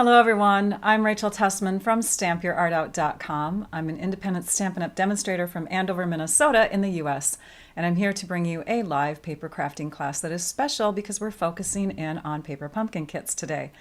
Hello everyone, I'm Rachel Tessman from stampyourartout.com. I'm an independent Stampin' Up! Demonstrator from Andover, Minnesota in the US, and I'm here to bring you a live paper crafting class that is special because we're focusing in on paper pumpkin kits today.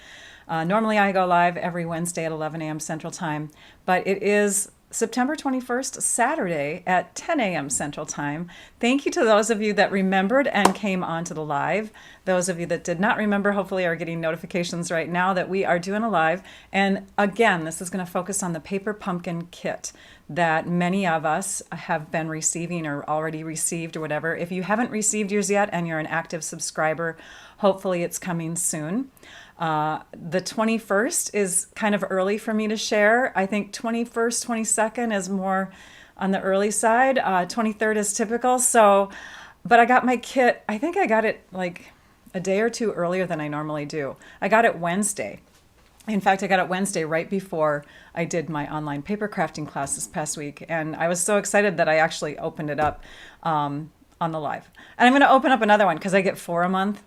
Normally I go live every Wednesday at 11 a.m. Central Time, but it is September 21st, Saturday at 10 a.m. Central Time. Thank you to those of you that remembered and came onto the live. Those of you that did not remember hopefully are getting notifications right now that we are doing a live. And again, this is going to focus on the paper pumpkin kit that many of us have been receiving or already received or whatever. If you haven't received yours yet and you're an active subscriber, hopefully it's coming soon. The 21st is kind of early for me to share. I think 21st, 22nd is more on the early side. 23rd is typical. So, but I got my kit, I think I got it like a day or two earlier than I normally do. I got it Wednesday. In fact, I got it Wednesday right before I did my online paper crafting class this past week. And I was so excited that I actually opened it up on the live. And I'm going to open up another one because I get 4 a month.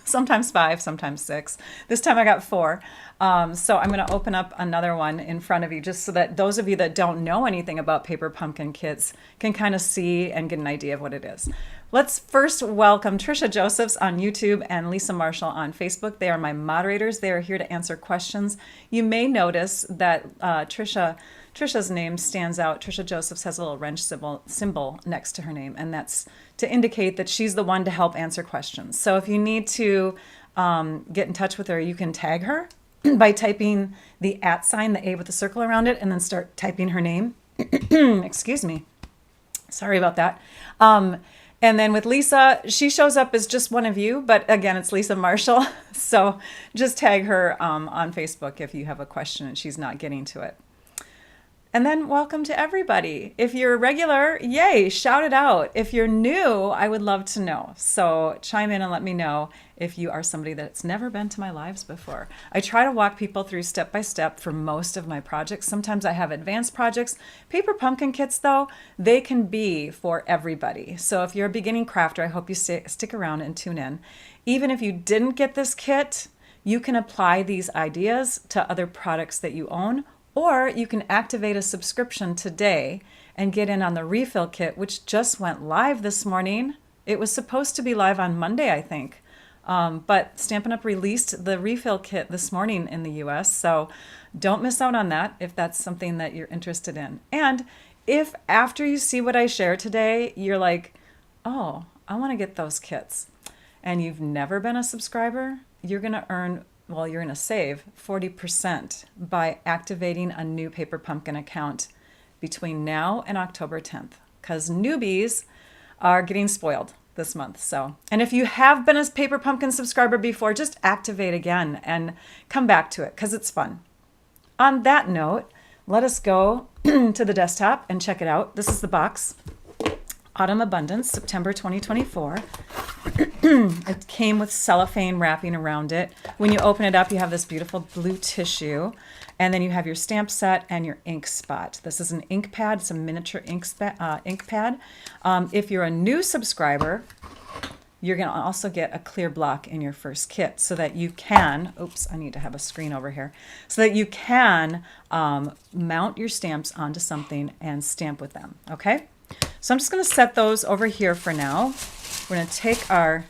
Sometimes 5, sometimes 6. This time I got 4. So I'm going to open up another one in front of you just so that those of you that don't know anything about paper pumpkin kits can kind of see and get an idea of what it is. Let's first welcome Trisha Josephs on YouTube and Lisa Marshall on Facebook. They are my moderators. They are here to answer questions. You may notice that Trisha's name stands out. Trisha Josephs has a little wrench symbol next to her name, and that's to indicate that she's the one to help answer questions. So if you need to get in touch with her, you can tag her by typing the @ sign, the A with the circle around it, and then start typing her name. Excuse me. Sorry about that. And then with Lisa, she shows up as just one of you, but again, it's Lisa Marshall. So just tag her on Facebook if you have a question and she's not getting to it. And then welcome to everybody. If you're a regular, yay, shout it out. If you're new, I would love to know. So chime in and let me know if you are somebody that's never been to my lives before. I try to walk people through step by step for most of my projects. Sometimes I have advanced projects. Paper pumpkin kits, though, they can be for everybody. So if you're a beginning crafter, I hope you stick around and tune in. Even if you didn't get this kit, you can apply these ideas to other products that you own. Or you can activate a subscription today and get in on the refill kit, which just went live this morning. It was supposed to be live on Monday, I think. But Stampin' Up! Released the refill kit this morning in the US. So don't miss out on that if that's something that you're interested in. And if after you see what I share today, you're like, oh, I want to get those kits, and you've never been a subscriber, you're going to earn you're going to save 40% by activating a new Paper Pumpkin account between now and October 10th, because newbies are getting spoiled this month. So, and if you have been a Paper Pumpkin subscriber before, just activate again and come back to it because it's fun. On that note, let us go to the desktop and check it out. This is the box. Autumn Abundance, September 2024. It came with cellophane wrapping around it. When you open it up, you have this beautiful blue tissue, and then you have your stamp set and your ink spot. This is an ink pad. It's a miniature ink pad. If you're a new subscriber, you're going to also get a clear block in your first kit so that you can, oops, I need to have a screen over here, so that you can mount your stamps onto something and stamp with them, okay? So I'm just going to set those over here for now. We're going to take our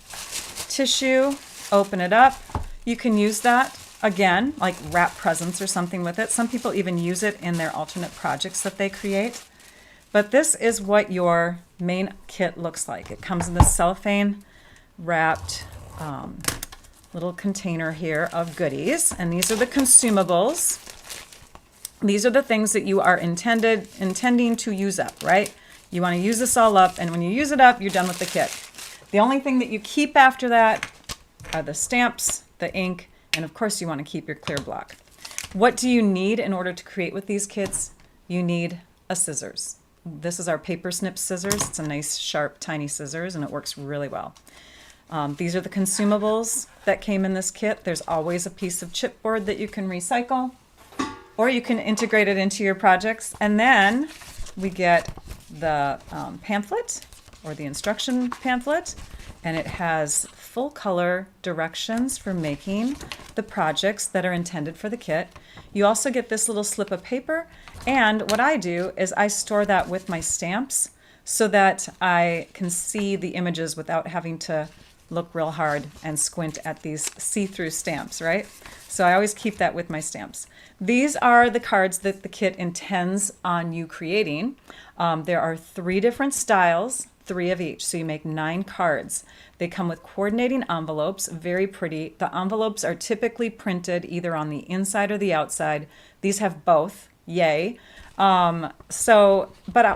tissue, open it up. You can use that, again, like wrap presents or something with it. Some people even use it in their alternate projects that they create. But this is what your main kit looks like. It comes in this cellophane wrapped little container here of goodies. And these are the consumables. These are the things that you are intending to use up, right? You want to use this all up, and when you use it up, you're done with the kit. The only thing that you keep after that are the stamps, the ink, and of course you want to keep your clear block. What do you need in order to create with these kits? You need a scissors. This is our paper snip scissors. It's a nice, sharp, tiny scissors, and it works really well. These are the consumables that came in this kit. There's always a piece of chipboard that you can recycle, or you can integrate it into your projects. And then we get the pamphlet or the instruction pamphlet, and it has full color directions for making the projects that are intended for the kit. You also get this little slip of paper, and what I do is I store that with my stamps so that I can see the images without having to look real hard and squint at these see-through stamps, right? So I always keep that with my stamps. These are the cards that the kit intends on you creating. There are 3 different styles, 3 of each, so you make 9 cards. They come with coordinating envelopes, very pretty. The envelopes are typically printed either on the inside or the outside. These have both, yay. But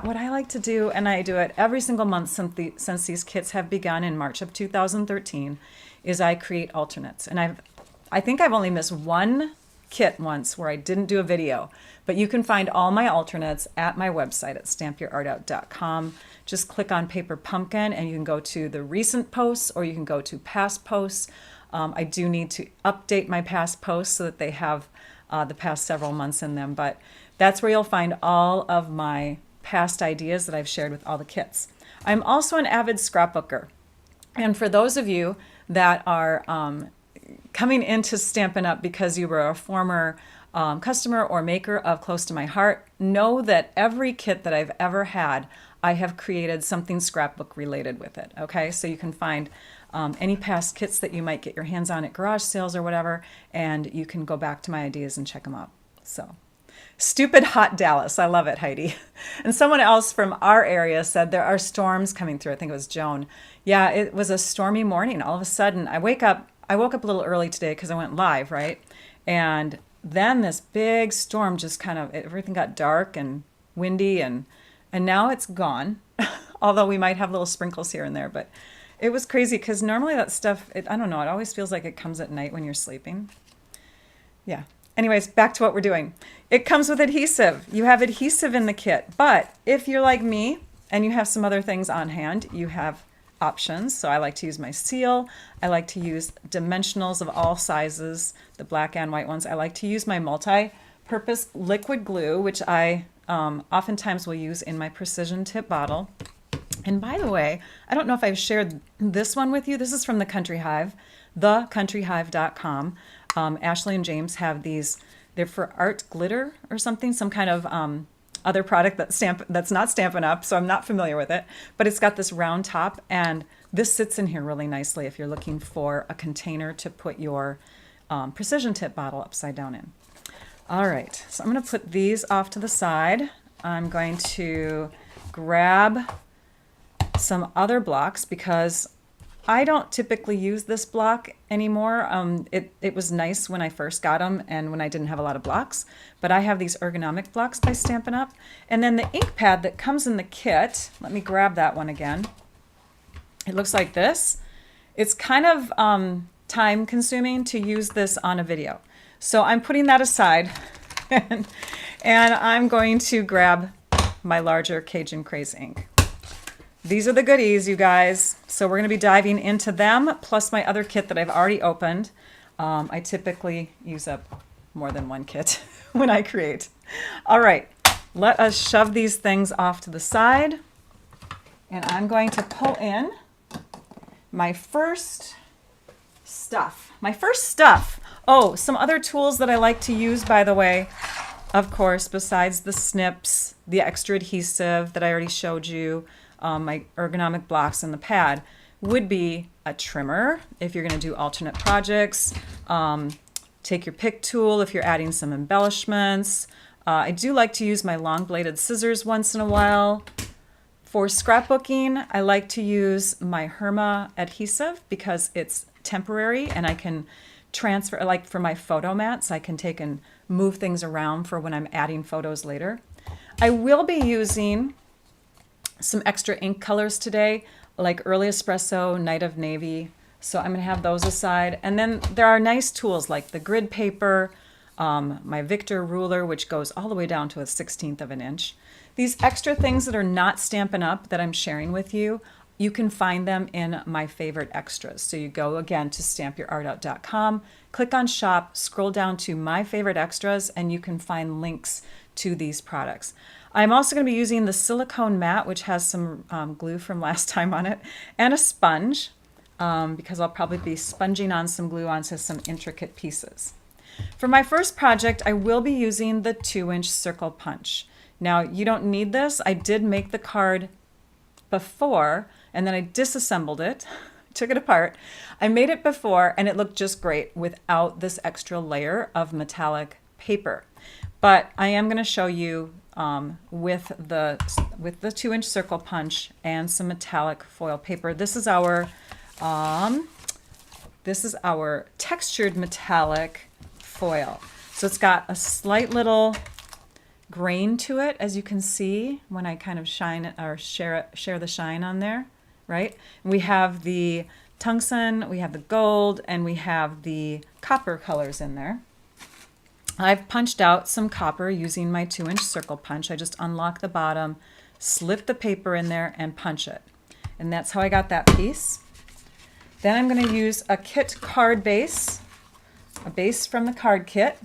what I like to do, and I do it every single month since these kits have begun in March of 2013, is I create alternates. And I think I've only missed one kit once where I didn't do a video, but you can find all my alternates at my website at stampyourartout.com. Just click on Paper Pumpkin and you can go to the recent posts or you can go to past posts. I do need to update my past posts so that they have the past several months in them, but that's where you'll find all of my past ideas that I've shared with all the kits. I'm also an avid scrapbooker. And for those of you that are coming into Stampin' Up! Because you were a former customer or maker of Close to My Heart, know that every kit that I've ever had, I have created something scrapbook related with it, okay? So you can find any past kits that you might get your hands on at garage sales or whatever, and you can go back to my ideas and check them out. So, stupid hot Dallas. I love it, Heidi. And someone else from our area said there are storms coming through. I think it was Joan. Yeah, it was a stormy morning. All of a sudden, I woke up a little early today because I went live, right? And then this big storm just kind of, everything got dark and windy, and now it's gone. Although we might have little sprinkles here and there, but it was crazy because normally that stuff, I don't know, it always feels like it comes at night when you're sleeping. Yeah. Anyways, back to what we're doing. It comes with adhesive. You have adhesive in the kit, but if you're like me and you have some other things on hand, you have options. So I like to use my seal. I like to use dimensionals of all sizes, the black and white ones. I like to use my multi-purpose liquid glue, which I oftentimes will use in my precision tip bottle. And by the way, I don't know if I've shared this one with you. This is from the Country Hive, thecountryhive.com. Ashley and James have these. They're for art glitter or something, some kind of other product that's not Stampin' Up, so I'm not familiar with it. But it's got this round top, and this sits in here really nicely if you're looking for a container to put your precision tip bottle upside down in. All right, so I'm going to put these off to the side. I'm going to grab some other blocks because I don't typically use this block anymore. It was nice when I first got them and when I didn't have a lot of blocks, but I have these ergonomic blocks by Stampin' Up. And then the ink pad that comes in the kit, let me grab that one again. It looks like this. It's kind of time consuming to use this on a video. So I'm putting that aside and I'm going to grab my larger Cajun Craze ink. These are the goodies, you guys. So we're going to be diving into them, plus my other kit that I've already opened. I typically use up more than one kit when I create. All right, let us shove these things off to the side. And I'm going to pull in my first stuff. Oh, some other tools that I like to use, by the way, of course, besides the snips, the extra adhesive that I already showed you, my ergonomic blocks and the pad, would be a trimmer if you're going to do alternate projects. Take your pick tool if you're adding some embellishments. I do like to use my long bladed scissors once in a while. For scrapbooking, I like to use my Herma adhesive because it's temporary and I can transfer, like for my photo mats, I can take and move things around for when I'm adding photos later. I will be using some extra ink colors today, like Early Espresso, Night of Navy. So I'm going to have those aside. And then there are nice tools like the grid paper, my Victor ruler, which goes all the way down to a 1/16 of an inch. These extra things that are not Stampin' Up that I'm sharing with you, you can find them in my favorite extras. So you go again to stampyourartout.com, click on shop, scroll down to my favorite extras, and you can find links to these products. I'm also going to be using the silicone mat, which has some glue from last time on it, and a sponge. because I'll probably be sponging on some glue onto some intricate pieces. For my first project, I will be using the 2-inch circle punch. Now, you don't need this. I did make the card before, and then I disassembled it, took it apart. I made it before, and it looked just great without this extra layer of metallic paper. But I am going to show you with the 2-inch circle punch and some metallic foil paper. This is our textured metallic foil. So it's got a slight little grain to it, as you can see when I kind of shine it or share the shine on there, right? We have the tungsten, we have the gold, and we have the copper colors in there. I've punched out some copper using my 2-inch circle punch. I just unlock the bottom, slip the paper in there, and punch it. And that's how I got that piece. Then I'm going to use a kit card base, a base from the card kit.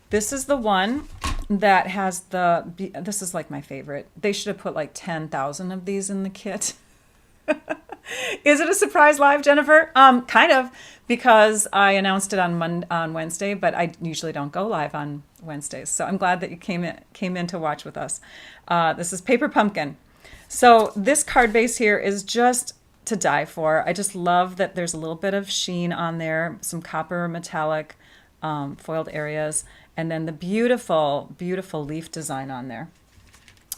This is the one that has this is like my favorite. They should have put like 10,000 of these in the kit. Is it a surprise live, Jennifer? Kind of, because I announced it on Wednesday, but I usually don't go live on Wednesdays. So I'm glad that you came in to watch with us. This is Paper Pumpkin. So this card base here is just to die for. I just love that there's a little bit of sheen on there, some copper metallic foiled areas, and then the beautiful, beautiful leaf design on there.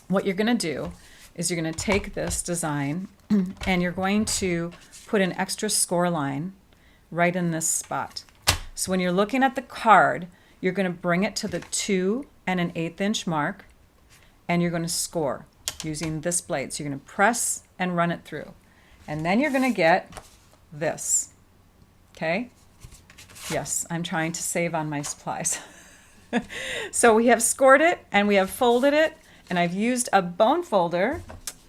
What you're going to do is you're going to take this design and you're going to put an extra score line right in this spot. So when you're looking at the card, you're going to bring it to the 2 1/8 inch mark, and you're going to score using this blade. So you're going to press and run it through. And then you're going to get this. Okay? Yes, I'm trying to save on my supplies. So we have scored it and we have folded it, and I've used a bone folder.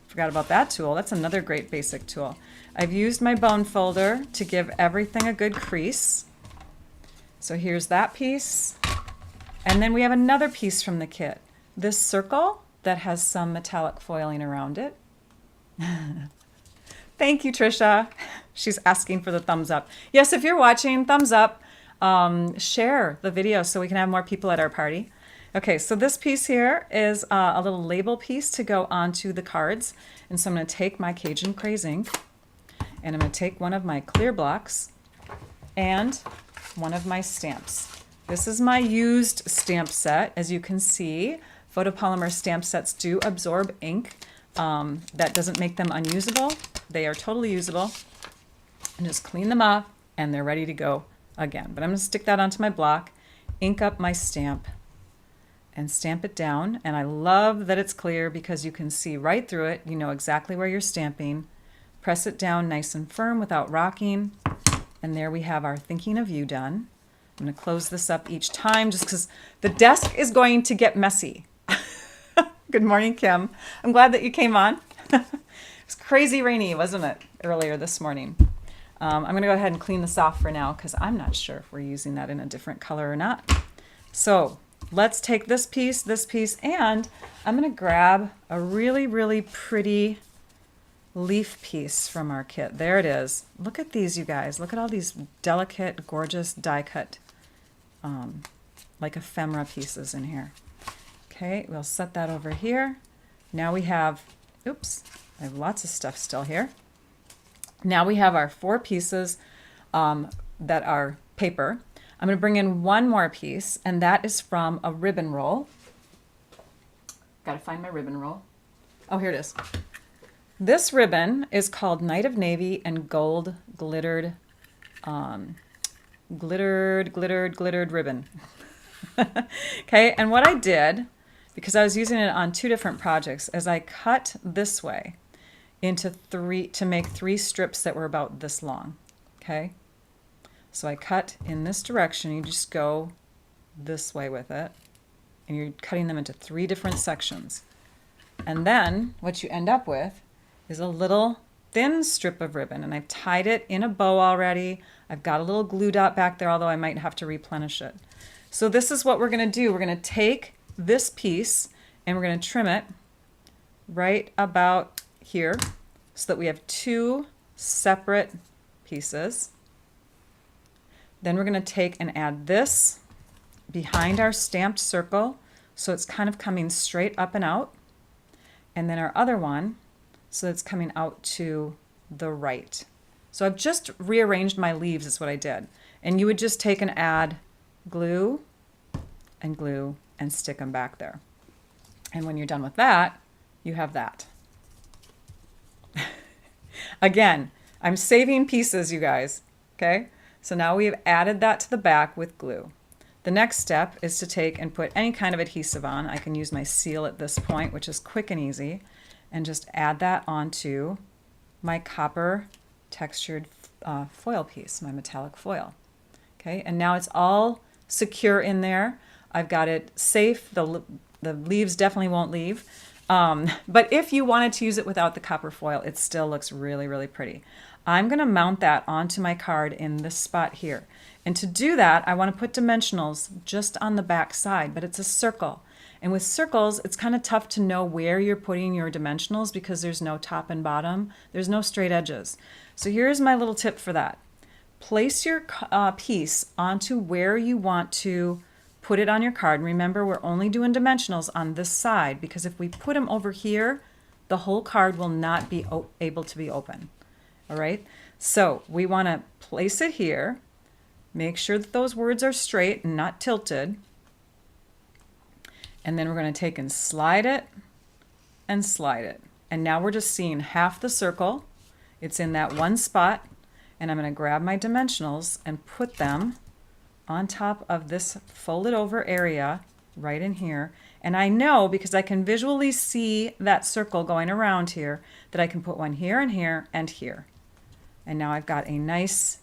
Forgot about that tool. That's another great basic tool. I've used my bone folder to give everything a good crease. So here's that piece. And then we have another piece from the kit. This circle that has some metallic foiling around it. Thank you, Trisha. She's asking for the thumbs up. Yes, if you're watching, thumbs up. Share the video so we can have more people at our party. Okay, so this piece here is a little label piece to go onto the cards. And so I'm going to take my Cajun Craze ink, and I'm going to take one of my clear blocks and one of my stamps. This is my used stamp set. As you can see, photopolymer stamp sets do absorb ink. That doesn't make them unusable. They are totally usable. And just clean them off, and they're ready to go again. But I'm going to stick that onto my block, ink up my stamp, and stamp it down. And I love that it's clear because you can see right through it. You know exactly where you're stamping. Press it down nice and firm without rocking. And there we have our Thinking of You done. I'm going to close this up each time just because the desk is going to get messy. Good morning, Kim. I'm glad that you came on. It was crazy rainy, wasn't it, earlier this morning? I'm going to go ahead and clean this off for now because I'm not sure if we're using that in a different color or not. So let's take this piece, and I'm going to grab a really, really pretty leaf piece from our kit. There it is. Look at these, you guys. Look at all these delicate, gorgeous die-cut, like ephemera pieces in here. Okay, we'll set that over here. Now we have, oops, I have lots of stuff still here. Now we have our 4 pieces that are paper. I'm going to bring in one more piece, and that is from a ribbon roll. Got to find my ribbon roll. Oh, here it is. This ribbon is called Night of Navy and Gold Glittered ribbon. Okay, and what I did, because I was using it on 2 different projects, is I cut this way into 3 to make 3 strips that were about this long. Okay, so I cut in this direction. You just go this way with it, and you're cutting them into 3 different sections. And then what you end up with is a little thin strip of ribbon, and I've tied it in a bow already. I've got a little glue dot back there, although I might have to replenish it. So this is what we're going to do. We're going to take this piece and we're going to trim it right about here so that we have 2 separate pieces. Then we're going to take and add this behind our stamped circle, so it's kind of coming straight up and out. And then our other one, so it's coming out to the right. So I've just rearranged my leaves is what I did. And you would just take and add glue and stick them back there. And when you're done with that, you have that. Again, I'm saving pieces, you guys, okay? So now we have added that to the back with glue. The next step is to take and put any kind of adhesive on. I can use my seal at this point, which is quick and easy, and just add that onto my copper textured foil piece, my metallic foil. Okay, and now it's all secure in there. I've got it safe. The leaves definitely won't leave. But if you wanted to use it without the copper foil, it still looks really, really pretty. I'm going to mount that onto my card in this spot here. And to do that, I want to put dimensionals just on the back side, but it's a circle. And with circles, it's kind of tough to know where you're putting your dimensionals because there's no top and bottom. There's no straight edges. So here's my little tip for that. Place your piece onto where you want to put it on your card. And remember, we're only doing dimensionals on this side because if we put them over here, the whole card will not be able to be open. All right, so we want to place it here. Make sure that those words are straight and not tilted. And then we're going to take and slide it and slide it. And now we're just seeing half the circle. It's in that one spot. And I'm going to grab my dimensionals and put them on top of this folded over area right in here. And I know because I can visually see that circle going around here that I can put one here and here and here. And now I've got a nice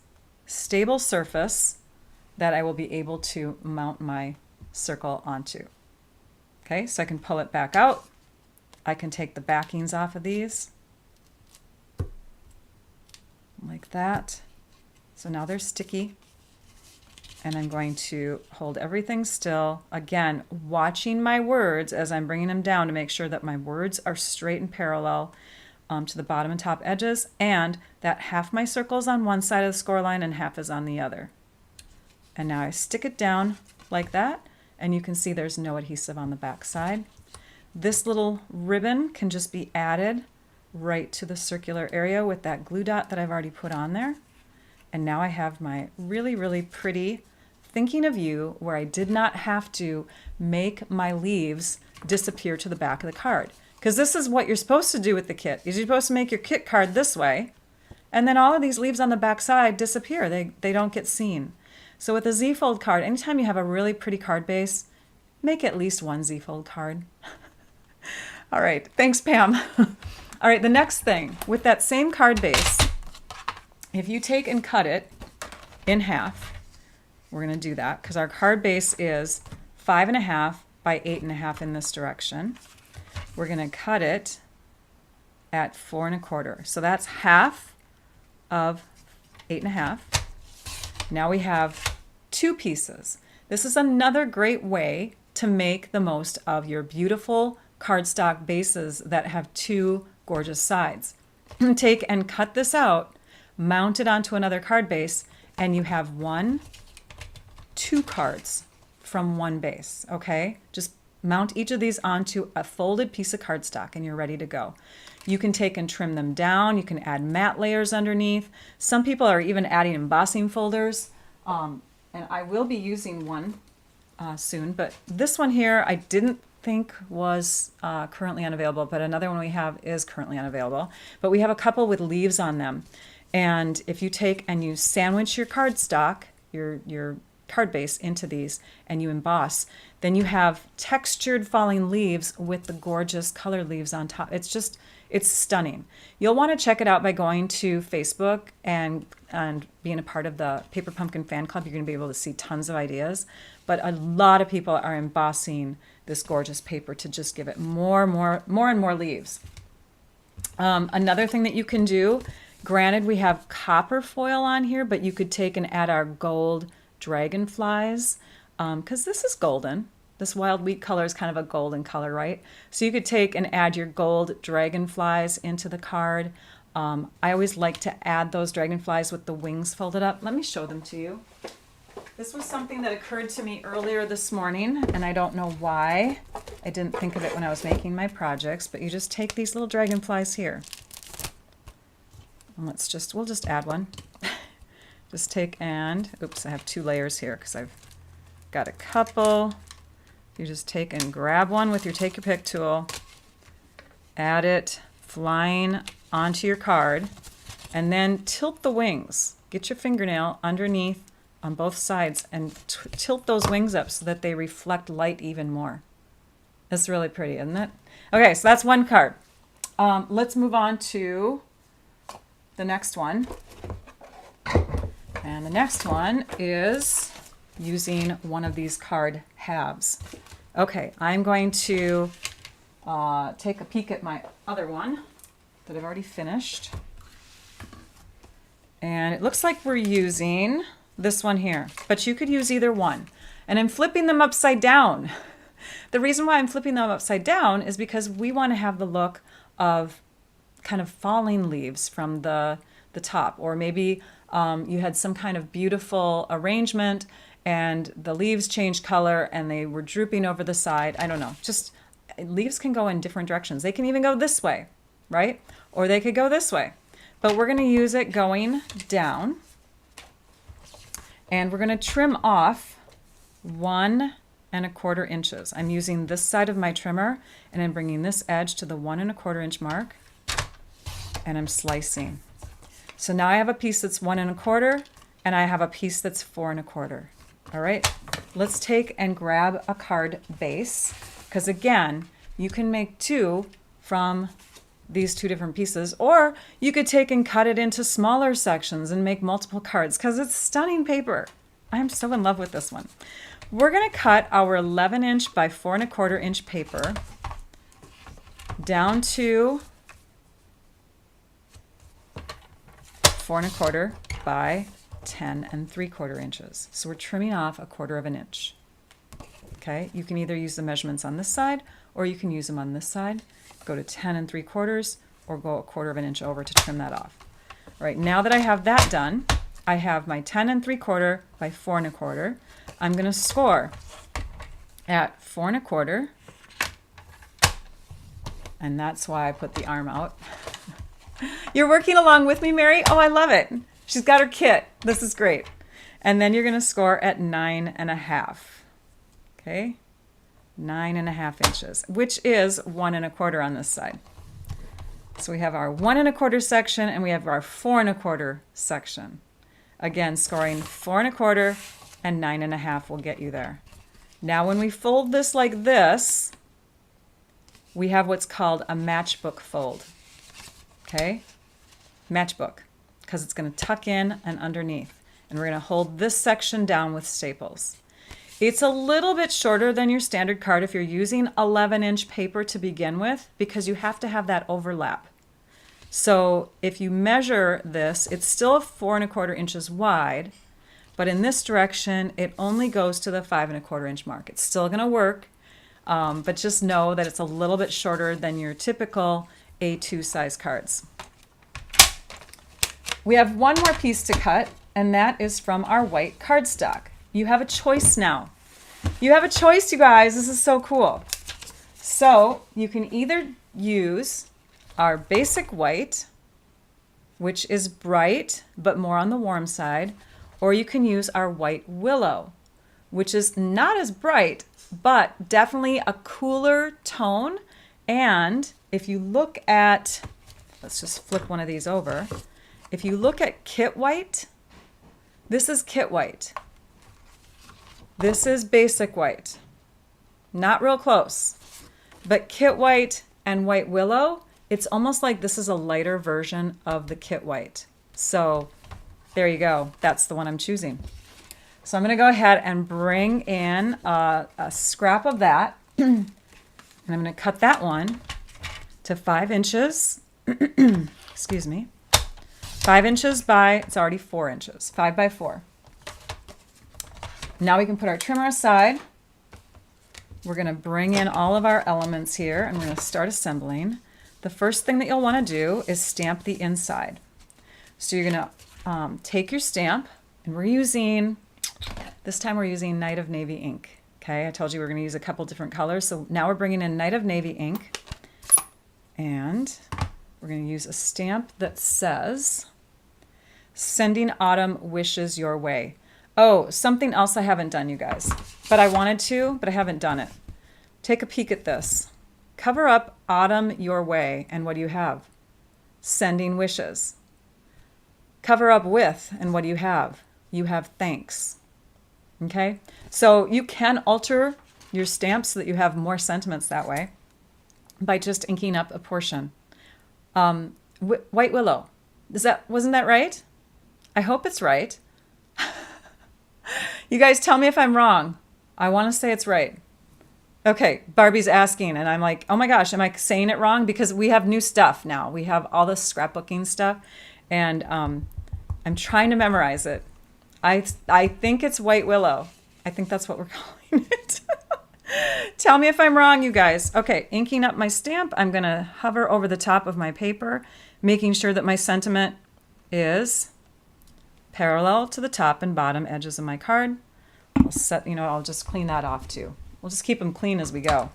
stable surface that I will be able to mount my circle onto. Okay, so I can pull it back out. I can take the backings off of these like that. So now they're sticky. And I'm going to hold everything still. Again, watching my words as I'm bringing them down to make sure that my words are straight and parallel to the bottom and top edges, and that half my circle is on one side of the score line and half is on the other. And now I stick it down like that, and you can see there's no adhesive on the back side. This little ribbon can just be added right to the circular area with that glue dot that I've already put on there. And now I have my really, really pretty thinking of you where I did not have to make my leaves disappear to the back of the card. Because this is what you're supposed to do with the kit. Is you're supposed to make your kit card this way, and then all of these leaves on the back side disappear. They don't get seen. So with a Z-fold card, anytime you have a really pretty card base, make at least one Z-fold card. All right, thanks, Pam. All right, the next thing, with that same card base, if you take and cut it in half, we're going to do that because our card base is 5.5 by 8.5 in this direction. We're going to cut it at 4 1/4. So that's half of 8.5. Now we have two pieces. This is another great way to make the most of your beautiful cardstock bases that have two gorgeous sides. Take and cut this out, mount it onto another card base, and you have two cards from one base, okay? Just mount each of these onto a folded piece of cardstock and you're ready to go. You can take and trim them down. You can add matte layers underneath. Some people are even adding embossing folders. And I will be using one soon, but this one here I didn't think was currently unavailable, but another one we have is currently unavailable. But we have a couple with leaves on them. And if you take and you sandwich your cardstock, your card base into these and you emboss, then you have textured falling leaves with the gorgeous colored leaves on top. It's stunning. You'll want to check it out by going to Facebook and being a part of the Paper Pumpkin fan club. You're going to be able to see tons of ideas. But a lot of people are embossing this gorgeous paper to just give it more and more leaves. Another thing that you can do, granted we have copper foil on here, but you could take and add our gold dragonflies, because this is golden. This wild wheat color is kind of a golden color, right? So you could take and add your gold dragonflies into the card. I always like to add those dragonflies with the wings folded up. Let me show them to you. This was something that occurred to me earlier this morning, and I don't know why I didn't think of it when I was making my projects, but you just take these little dragonflies here. And we'll just add one. Just take and, oops, I have 2 layers here because I've got a couple. You just take and grab one with your take your pick tool, add it flying onto your card, and then tilt the wings. Get your fingernail underneath on both sides and tilt those wings up so that they reflect light even more. It's really pretty, isn't it? Okay, so that's one card. Let's move on to the next one. And the next one is using one of these card halves. Okay, I'm going to take a peek at my other one that I've already finished. And it looks like we're using this one here, but you could use either one. And I'm flipping them upside down. The reason why I'm flipping them upside down is because we want to have the look of kind of falling leaves from the top, or maybe you had some kind of beautiful arrangement and the leaves changed color and they were drooping over the side. I don't know, just leaves can go in different directions. They can even go this way, right? Or they could go this way, but we're going to use it going down. And we're going to trim off 1 1/4 inches. I'm using this side of my trimmer and I'm bringing this edge to the 1 1/4 inch mark and I'm slicing. So now I have a piece that's 1 1/4 and I have a piece that's 4 1/4. All right, let's take and grab a card base, because again, you can make 2 from these 2 different pieces, or you could take and cut it into smaller sections and make multiple cards, because it's stunning paper. I'm so in love with this one. We're going to cut our 11 inch by 4 1/4 inch paper down to 4 1/4 by 10 3/4 inches. So we're trimming off 1/4 inch. Okay, you can either use the measurements on this side or you can use them on this side. Go to 10 3/4 or go 1/4 inch over to trim that off. All right, now that I have that done, I have my 10 3/4 by 4 1/4. I'm going to score at 4 1/4, and that's why I put the arm out. You're working along with me, Mary? Oh, I love it. She's got her kit. This is great. And then you're going to score at 9 1/2. Okay, 9 1/2 inches, which is 1 1/4 on this side. So we have our 1 1/4 section and we have our 4 1/4 section. Again, scoring 4 1/4 and 9 1/2 will get you there. Now when we fold this like this, we have what's called a matchbook fold. Okay, matchbook, because it's going to tuck in and underneath. And we're going to hold this section down with staples. It's a little bit shorter than your standard card if you're using 11 inch paper to begin with, because you have to have that overlap. So if you measure this, it's still 4 1/4 inches wide, but in this direction, it only goes to the 5 1/4 inch mark. It's still going to work, but just know that it's a little bit shorter than your typical A2 size cards. We have one more piece to cut, and that is from our white cardstock. You have a choice now. You have a choice, you guys. This is so cool. So you can either use our basic white, which is bright but more on the warm side, or you can use our white willow, which is not as bright but definitely a cooler tone. And if you look at, let's just flip one of these over. If you look at kit white, this is kit white. This is basic white. Not real close. But kit white and white willow, it's almost like this is a lighter version of the kit white. So there you go. That's the one I'm choosing. So I'm going to go ahead and bring in a scrap of that. And I'm going to cut that one to 5 inches. Excuse me. 5 inches by, it's already 4 inches, 5 by 4. Now we can put our trimmer aside. We're going to bring in all of our elements here and we're going to start assembling. the first thing that you'll want to do is stamp the inside. So you're going to take your stamp, and this time we're using Night of Navy ink. Okay, I told you we're going to use a couple different colors. So now we're bringing in Night of Navy ink, and we're going to use a stamp that says, "Sending autumn wishes your way." Oh, something else I haven't done, you guys, but I wanted to, but I haven't done it. Take a peek at this. Cover up autumn your way, and what do you have? Sending wishes. Cover up with, and what do you have? You have thanks. Okay, so you can alter your stamp so that you have more sentiments that way by just inking up a portion. White willow. Wasn't that right? I hope it's right. You guys tell me if I'm wrong. I want to say it's right. Okay, Barbie's asking, and I'm like, oh my gosh, am I saying it wrong? Because we have new stuff now. We have all this scrapbooking stuff, and I'm trying to memorize it. I think it's white willow. I think that's what we're calling it. Tell me if I'm wrong, you guys. Okay, inking up my stamp. I'm going to hover over the top of my paper, making sure that my sentiment is parallel to the top and bottom edges of my card. I'll just clean that off too. We'll just keep them clean as we go.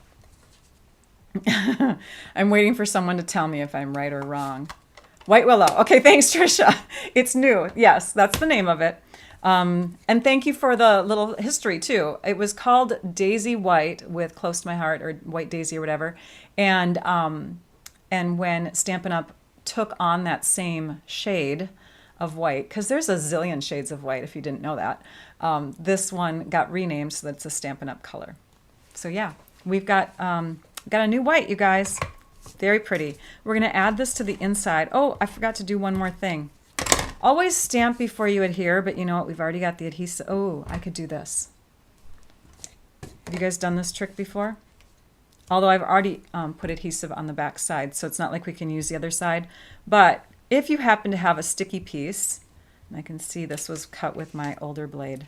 I'm waiting for someone to tell me if I'm right or wrong. White willow. Okay, thanks, Trisha. It's new. Yes, that's the name of it. And thank you for the little history too. It was called Daisy White with Close to My Heart, or White Daisy or whatever. And when Stampin' Up! Took on that same shade of white, because there's a zillion shades of white if you didn't know that, this one got renamed so that it's a Stampin' Up! Color. So yeah, we've got a new white, you guys. Very pretty. We're going to add this to the inside. Oh, I forgot to do one more thing. Always stamp before you adhere, but you know what? We've already got the adhesive. Oh, I could do this. Have you guys done this trick before? Although I've already put adhesive on the back side, so it's not like we can use the other side. But if you happen to have a sticky piece, and I can see this was cut with my older blade.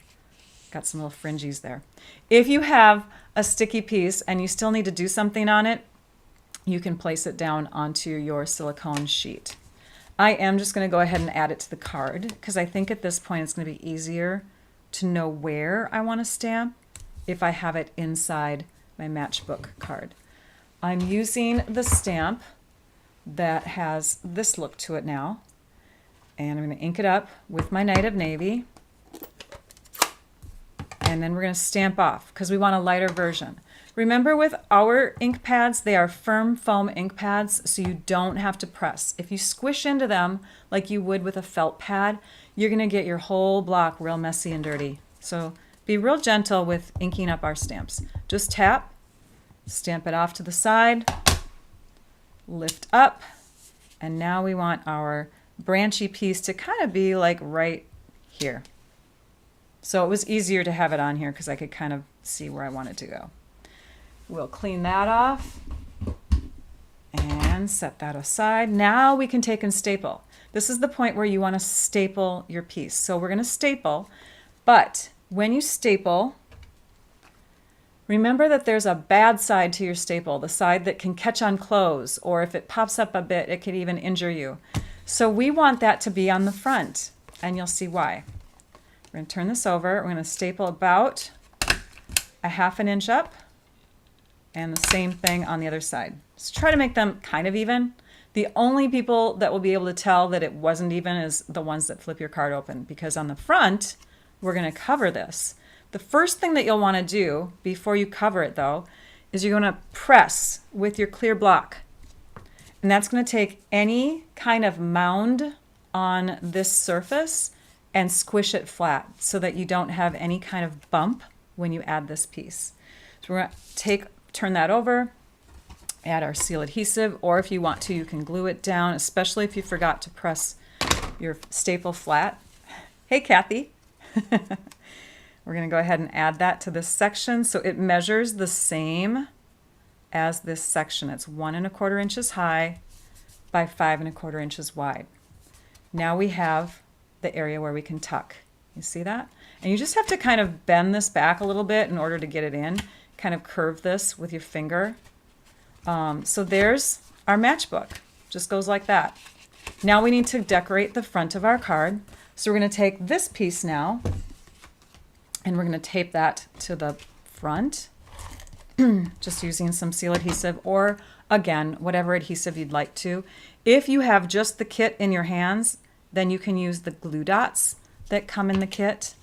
Got some little fringies there. If you have a sticky piece and you still need to do something on it, you can place it down onto your silicone sheet. I am just going to go ahead and add it to the card because I think at this point it's going to be easier to know where I want to stamp if I have it inside my Matchbook card. I'm using the stamp that has this look to it now, and I'm going to ink it up with my Night of Navy, and then we're going to stamp off because we want a lighter version. Remember, with our ink pads, they are firm foam ink pads, so you don't have to press. If you squish into them like you would with a felt pad, you're going to get your whole block real messy and dirty. So be real gentle with inking up our stamps. Just tap, stamp it off to the side, lift up, and now we want our branchy piece to kind of be like right here. So it was easier to have it on here because I could kind of see where I want it to go. We'll clean that off and set that aside. Now we can take and staple. This is the point where you want to staple your piece. So we're going to staple, but when you staple, remember that there's a bad side to your staple, the side that can catch on clothes, or if it pops up a bit, it could even injure you. So we want that to be on the front, and you'll see why. We're going to turn this over. We're going to staple about a ½ inch up, and the same thing on the other side. So try to make them kind of even. The only people that will be able to tell that it wasn't even is the ones that flip your card open, because on the front, we're going to cover this. The first thing that you'll want to do before you cover it, though, is you're going to press with your clear block. And that's going to take any kind of mound on this surface and squish it flat so that you don't have any kind of bump when you add this piece. So we're going to turn that over, add our seal adhesive, or if you want to, you can glue it down, especially if you forgot to press your staple flat. Hey, Kathy. We're going to go ahead and add that to this section so it measures the same as this section. It's 1¼ inches high by 5¼ inches wide. Now we have the area where we can tuck. You see that? And you just have to kind of bend this back a little bit in order to get it in. Kind of curve this with your finger. So there's our matchbook. Just goes like that. Now we need to decorate the front of our card. So we're going to take this piece now and we're going to tape that to the front, just using some seal adhesive or, again, whatever adhesive you'd like to. If you have just the kit in your hands, then you can use the glue dots that come in the kit.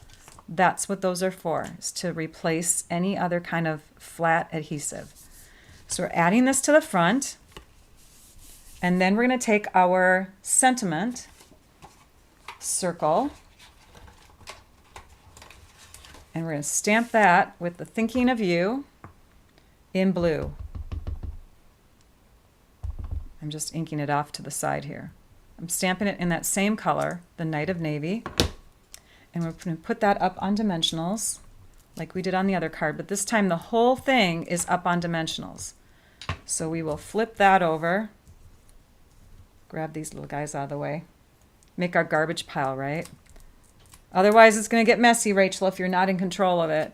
That's what those are for, is to replace any other kind of flat adhesive. So we're adding this to the front, and then we're going to take our sentiment circle and we're going to stamp that with the thinking of you in blue. I'm just inking it off to the side here. I'm stamping it in that same color, the Night of Navy, and we're going to put that up on dimensionals like we did on the other card, but this time the whole thing is up on dimensionals. So we will flip that over, grab these little guys out of the way, make our garbage pile, right? Otherwise it's going to get messy, Rachel, if you're not in control of it.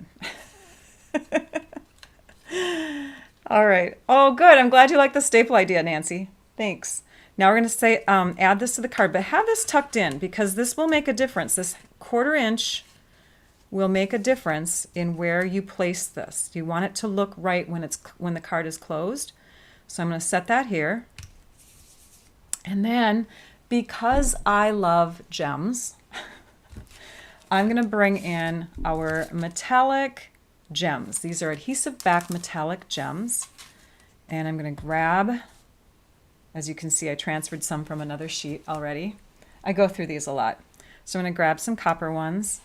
All right. Oh, good. I'm glad you like the staple idea, Nancy. Thanks. Now we're going to say add this to the card, but have this tucked in because this will make a difference. This 1/4 inch will make a difference in where you place this. You want it to look right when the card is closed. So I'm going to set that here. And then because I love gems, I'm going to bring in our metallic gems. These are adhesive back metallic gems. And I'm going to grab, as you can see, I transferred some from another sheet already. I go through these a lot. So I'm going to grab some copper ones,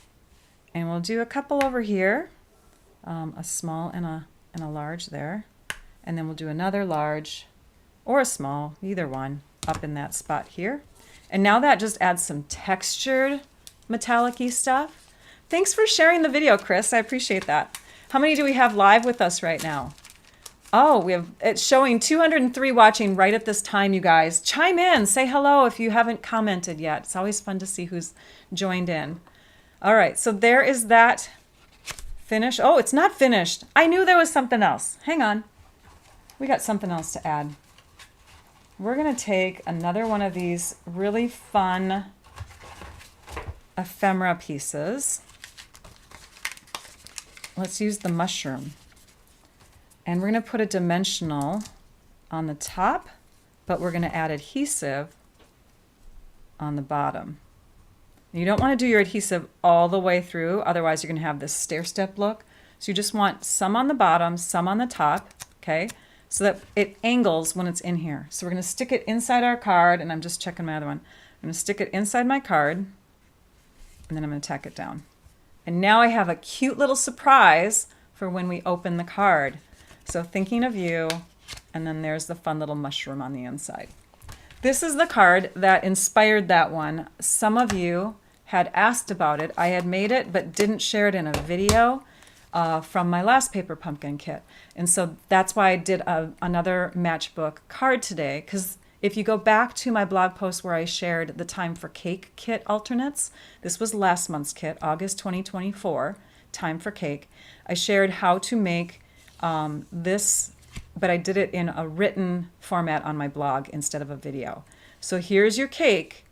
and we'll do a couple over here, a small and a large there. And then we'll do another large or a small, either one, up in that spot here. And now that just adds some textured metallic-y stuff. Thanks for sharing the video, Chris. I appreciate that. How many do we have live with us right now? Oh, it's showing 203 watching right at this time, you guys. Chime in, say hello if you haven't commented yet. It's always fun to see who's joined in. All right, so there is that finish. Oh, it's not finished. I knew there was something else. Hang on. We got something else to add. We're going to take another one of these really fun ephemera pieces. Let's use the mushroom. And we're going to put a dimensional on the top, but we're going to add adhesive on the bottom. You don't want to do your adhesive all the way through, otherwise you're going to have this stair-step look. So you just want some on the bottom, some on the top, okay? So that it angles when it's in here. So we're going to stick it inside our card, and I'm just checking my other one. I'm going to stick it inside my card, and then I'm going to tack it down. And now I have a cute little surprise for when we open the card. So thinking of you, and then there's the fun little mushroom on the inside. This is the card that inspired that one. Some of you had asked about it. I had made it but didn't share it in a video from my last paper pumpkin kit. And so that's why I did another matchbook card today, because if you go back to my blog post where I shared the Time for Cake kit alternates, this was last month's kit, August 2024, Time for Cake. I shared how to make this, but I did it in a written format on my blog instead of a video. So here's your cake,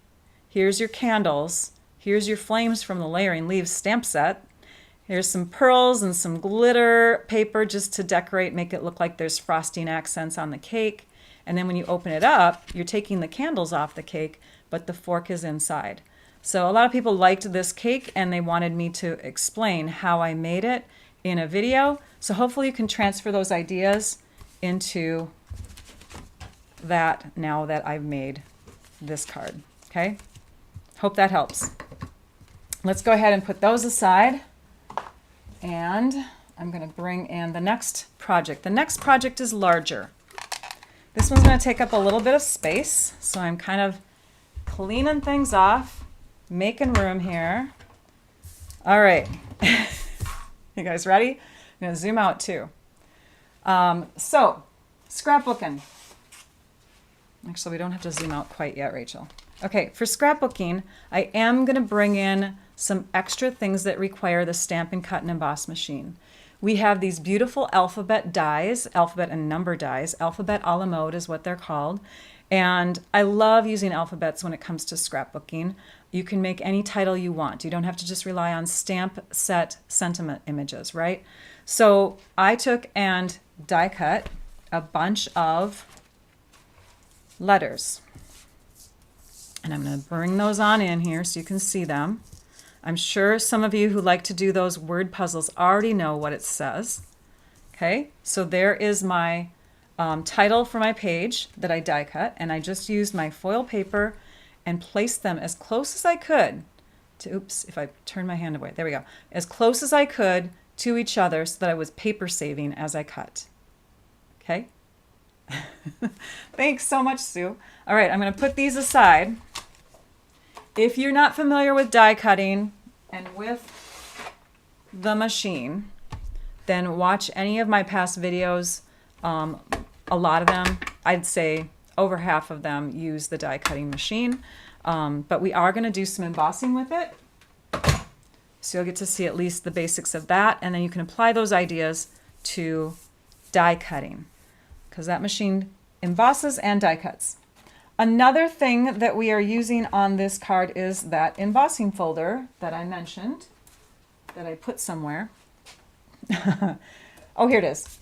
here's your candles, here's your flames from the Layering Leaves stamp set. Here's some pearls and some glitter paper just to decorate, make it look like there's frosting accents on the cake. And then when you open it up, you're taking the candles off the cake, but the fork is inside. So a lot of people liked this cake and they wanted me to explain how I made it in a video. So hopefully you can transfer those ideas into that now that I've made this card, okay? Hope that helps. Let's go ahead and put those aside. And I'm going to bring in the next project. The next project is larger. This one's going to take up a little bit of space, so I'm kind of cleaning things off, making room here. All right. You guys ready? I'm going to zoom out too. So, scrapbooking. Actually, we don't have to zoom out quite yet, Rachel. Okay, for scrapbooking, I am going to bring in some extra things that require the Stamp and Cut and Emboss machine. We have these beautiful alphabet dies, alphabet and number dies. Alphabet a la mode is what they're called. And I love using alphabets when it comes to scrapbooking. You can make any title you want. You don't have to just rely on stamp set sentiment images, right? So I took and die cut a bunch of letters. And I'm going to bring those on in here so you can see them. I'm sure some of you who like to do those word puzzles already know what it says. Okay, so there is my title for my page that I die cut, and I just used my foil paper and placed them as close as I could to, oops, if I turn my hand away, there we go, as close as I could to each other so that I was paper saving as I cut. Okay? Thanks so much, Sue. All right, I'm going to put these aside. If you're not familiar with die cutting and with the machine, then watch any of my past videos. A lot of them, I'd say over half of them, use the die cutting machine. But we are going to do some embossing with it. So you'll get to see at least the basics of that, and then you can apply those ideas to die cutting, because that machine embosses and die cuts. Another thing that we are using on this card is that embossing folder that I mentioned, that I put somewhere. Oh, here it is.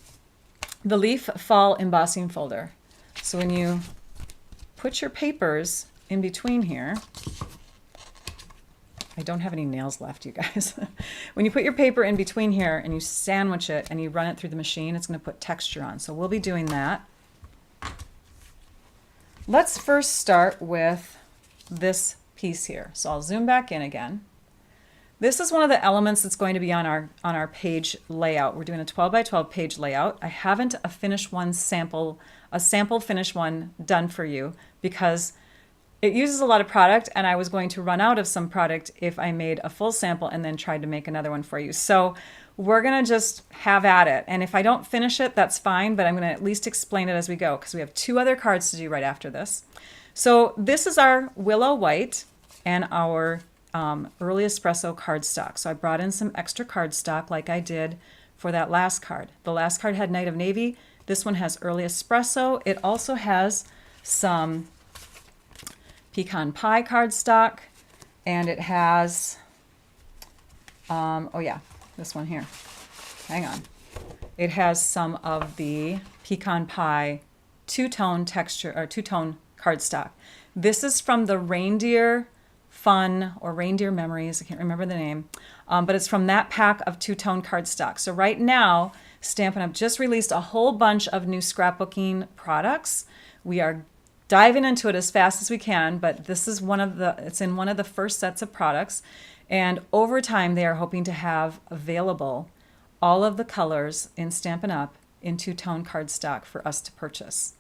The Leaf Fall embossing folder. So when you put your papers in between here, I don't have any nails left, you guys. When you put your paper in between here and you sandwich it and you run it through the machine, it's going to put texture on. So we'll be doing that. Let's first start with this piece here. So I'll zoom back in again. This is one of the elements that's going to be on our page layout. We're doing a 12 by 12 page layout. I haven't a sample finished one done for you because it uses a lot of product, and I was going to run out of some product if I made a full sample and then tried to make another one for you. So we're going to just have at it. And if I don't finish it, that's fine, but I'm going to at least explain it as we go because we have two other cards to do right after this. So this is our Willow White and our Early Espresso cardstock. So I brought in some extra cardstock like I did for that last card. The last card had Night of Navy. This one has Early Espresso. It also has some pecan pie cardstock, and it has, oh yeah, this one here. Hang on. It has some of the pecan pie two-tone texture, or two-tone cardstock. This is from the Reindeer Fun or Reindeer Memories. I can't remember the name, but it's from that pack of two-tone cardstock. So right now, Stampin' Up! Just released a whole bunch of new scrapbooking products. We are diving into it as fast as we can, but this is it's in one of the first sets of products. And over time, they are hoping to have available all of the colors in Stampin' Up! In two-tone cardstock for us to purchase.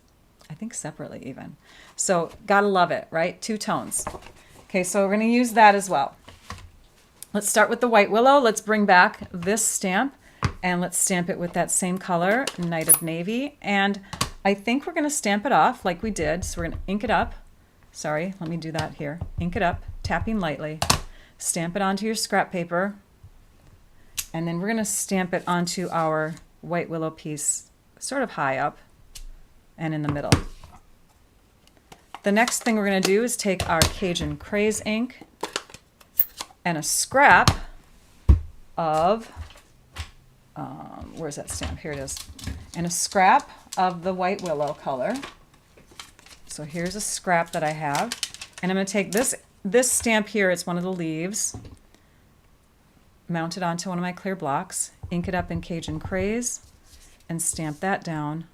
I think separately even. So gotta love it, right? Two tones. Okay, so we're gonna use that as well. Let's start with the White Willow. Let's bring back this stamp and let's stamp it with that same color, Night of Navy. And I think we're gonna stamp it off like we did. So we're gonna ink it up. Sorry, let me do that here. Ink it up, tapping lightly. Stamp it onto your scrap paper. And then we're gonna stamp it onto our White Willow piece, sort of high up and in the middle. The next thing we're gonna do is take our Cajun Craze ink and a scrap of, where's that stamp? Here it is. And a scrap of the White Willow color. So here's a scrap that I have. And I'm gonna take this stamp here, it's one of the leaves, mount it onto one of my clear blocks, ink it up in Cajun Craze, and stamp that down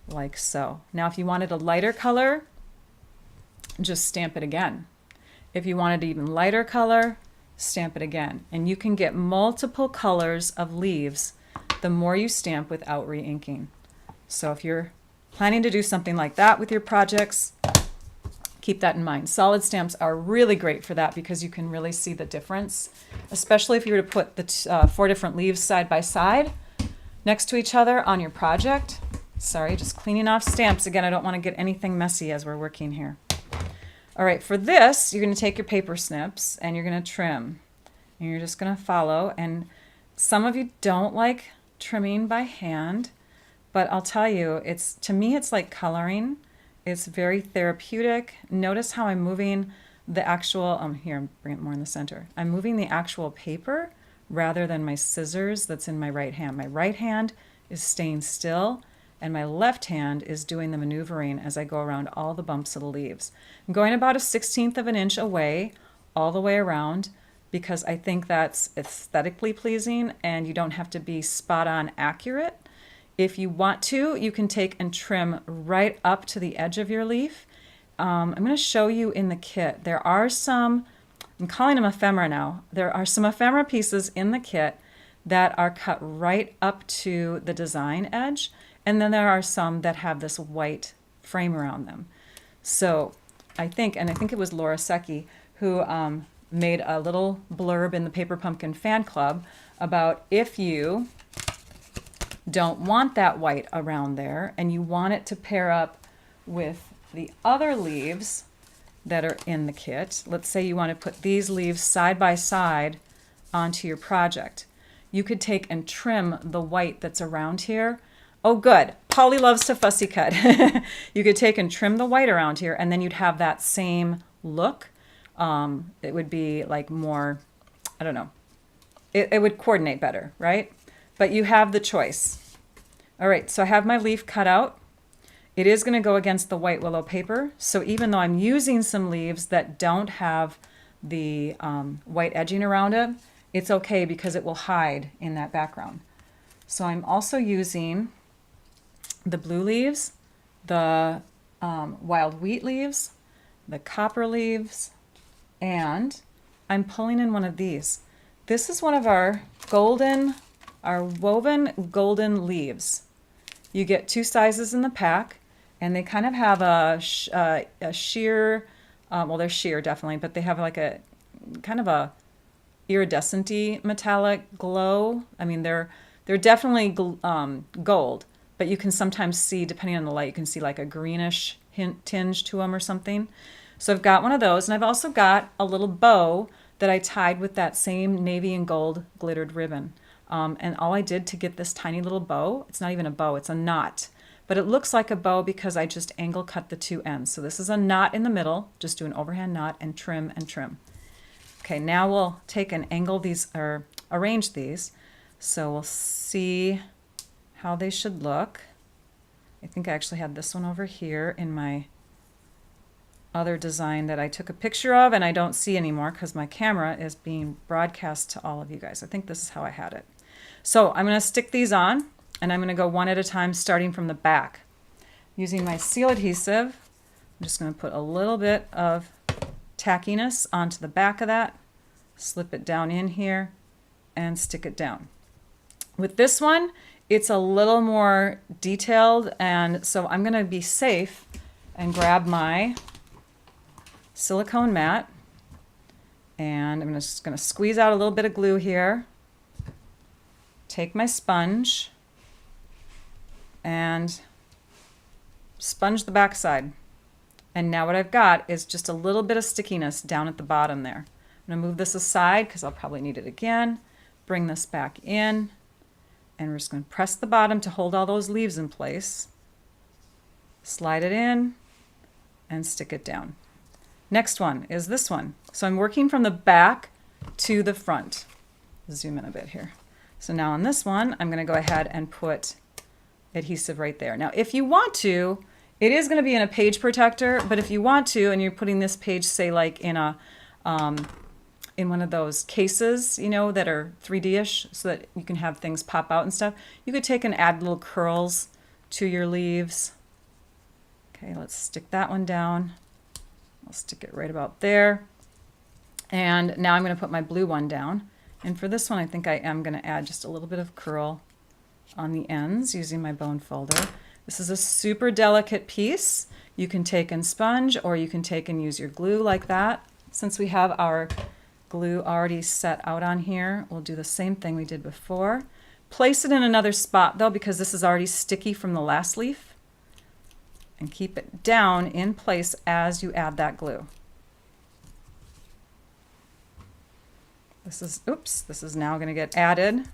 like so. Now if you wanted a lighter color, just stamp it again. If you wanted even lighter color, stamp it again. And you can get multiple colors of leaves the more you stamp without re-inking. So if you're planning to do something like that with your projects, keep that in mind. Solid stamps are really great for that because you can really see the difference, especially if you were to put the 4 different leaves side by side next to each other on your project. Sorry, just cleaning off stamps. Again, I don't want to get anything messy as we're working here. All right, for this, you're going to take your paper snips and you're going to trim. And you're just going to follow. And some of you don't like trimming by hand, but I'll tell you, to me it's like coloring. It's very therapeutic. Notice how I'm moving the actual, here, I'm bringing it more in the center. I'm moving the actual paper rather than my scissors that's in my right hand. My right hand is staying still, and my left hand is doing the maneuvering as I go around all the bumps of the leaves. I'm going about 1/16 of an inch away all the way around because I think that's aesthetically pleasing and you don't have to be spot on accurate. If you want to, you can take and trim right up to the edge of your leaf. I'm going to show you in the kit. There are some, I'm calling them ephemera now. There are some ephemera pieces in the kit that are cut right up to the design edge. And then there are some that have this white frame around them. So I think it was Laura Secchi who made a little blurb in the Paper Pumpkin fan club about if you don't want that white around there and you want it to pair up with the other leaves that are in the kit. Let's say you want to put these leaves side by side onto your project. You could take and trim the white that's around here. Oh, good. Polly loves to fussy cut. You could take and trim the white around here, and then you'd have that same look. It would be like more, I don't know. It would coordinate better, right? But you have the choice. All right, so I have my leaf cut out. It is going to go against the white willow paper. So even though I'm using some leaves that don't have the white edging around it, it's okay because it will hide in that background. So I'm also using the blue leaves, the wild wheat leaves, the copper leaves, and I'm pulling in one of these. This is one of our woven golden leaves. You get 2 sizes in the pack, and they kind of have a sheer, well, they're sheer definitely, but they have like a kind of a iridescent-y metallic glow. I mean, they're definitely gold, but you can sometimes see, depending on the light, you can see like a greenish tinge to them or something. So I've got one of those, and I've also got a little bow that I tied with that same navy and gold glittered ribbon. And all I did to get this tiny little bow, it's not even a bow, it's a knot. But it looks like a bow because I just angle cut the 2 ends. So this is a knot in the middle, just do an overhand knot and trim and trim. Okay, now we'll take and angle these, or arrange these. So we'll see how they should look. I think I actually had this one over here in my other design that I took a picture of and I don't see anymore because my camera is being broadcast to all of you guys. I think this is how I had it. So I'm going to stick these on, and I'm going to go one at a time starting from the back. Using my seal adhesive, I'm just going to put a little bit of tackiness onto the back of that, slip it down in here, and stick it down. With this one, it's a little more detailed, and so I'm going to be safe and grab my silicone mat, and I'm just going to squeeze out a little bit of glue here, take my sponge, and sponge the back side. And now what I've got is just a little bit of stickiness down at the bottom there. I'm going to move this aside because I'll probably need it again. Bring this back in, and we're just going to press the bottom to hold all those leaves in place. Slide it in and stick it down. Next one is this one. So I'm working from the back to the front. Zoom in a bit here. So now on this one, I'm going to go ahead and put adhesive right there. Now, if you want to, it is going to be in a page protector, but if you want to, and you're putting this page, say like in a, in one of those cases, you know, that are 3D-ish, so that you can have things pop out and stuff, you could take and add little curls to your leaves. Okay, let's stick that one down. I'll stick it right about there. And now I'm going to put my blue one down. And for this one, I think I am going to add just a little bit of curl on the ends using my bone folder. This is a super delicate piece. You can take and sponge, or you can take and use your glue like that. Since we have our glue already set out on here, we'll do the same thing we did before. Place it in another spot though, because this is already sticky from the last leaf. And keep it down in place as you add that glue. This is now going to get added.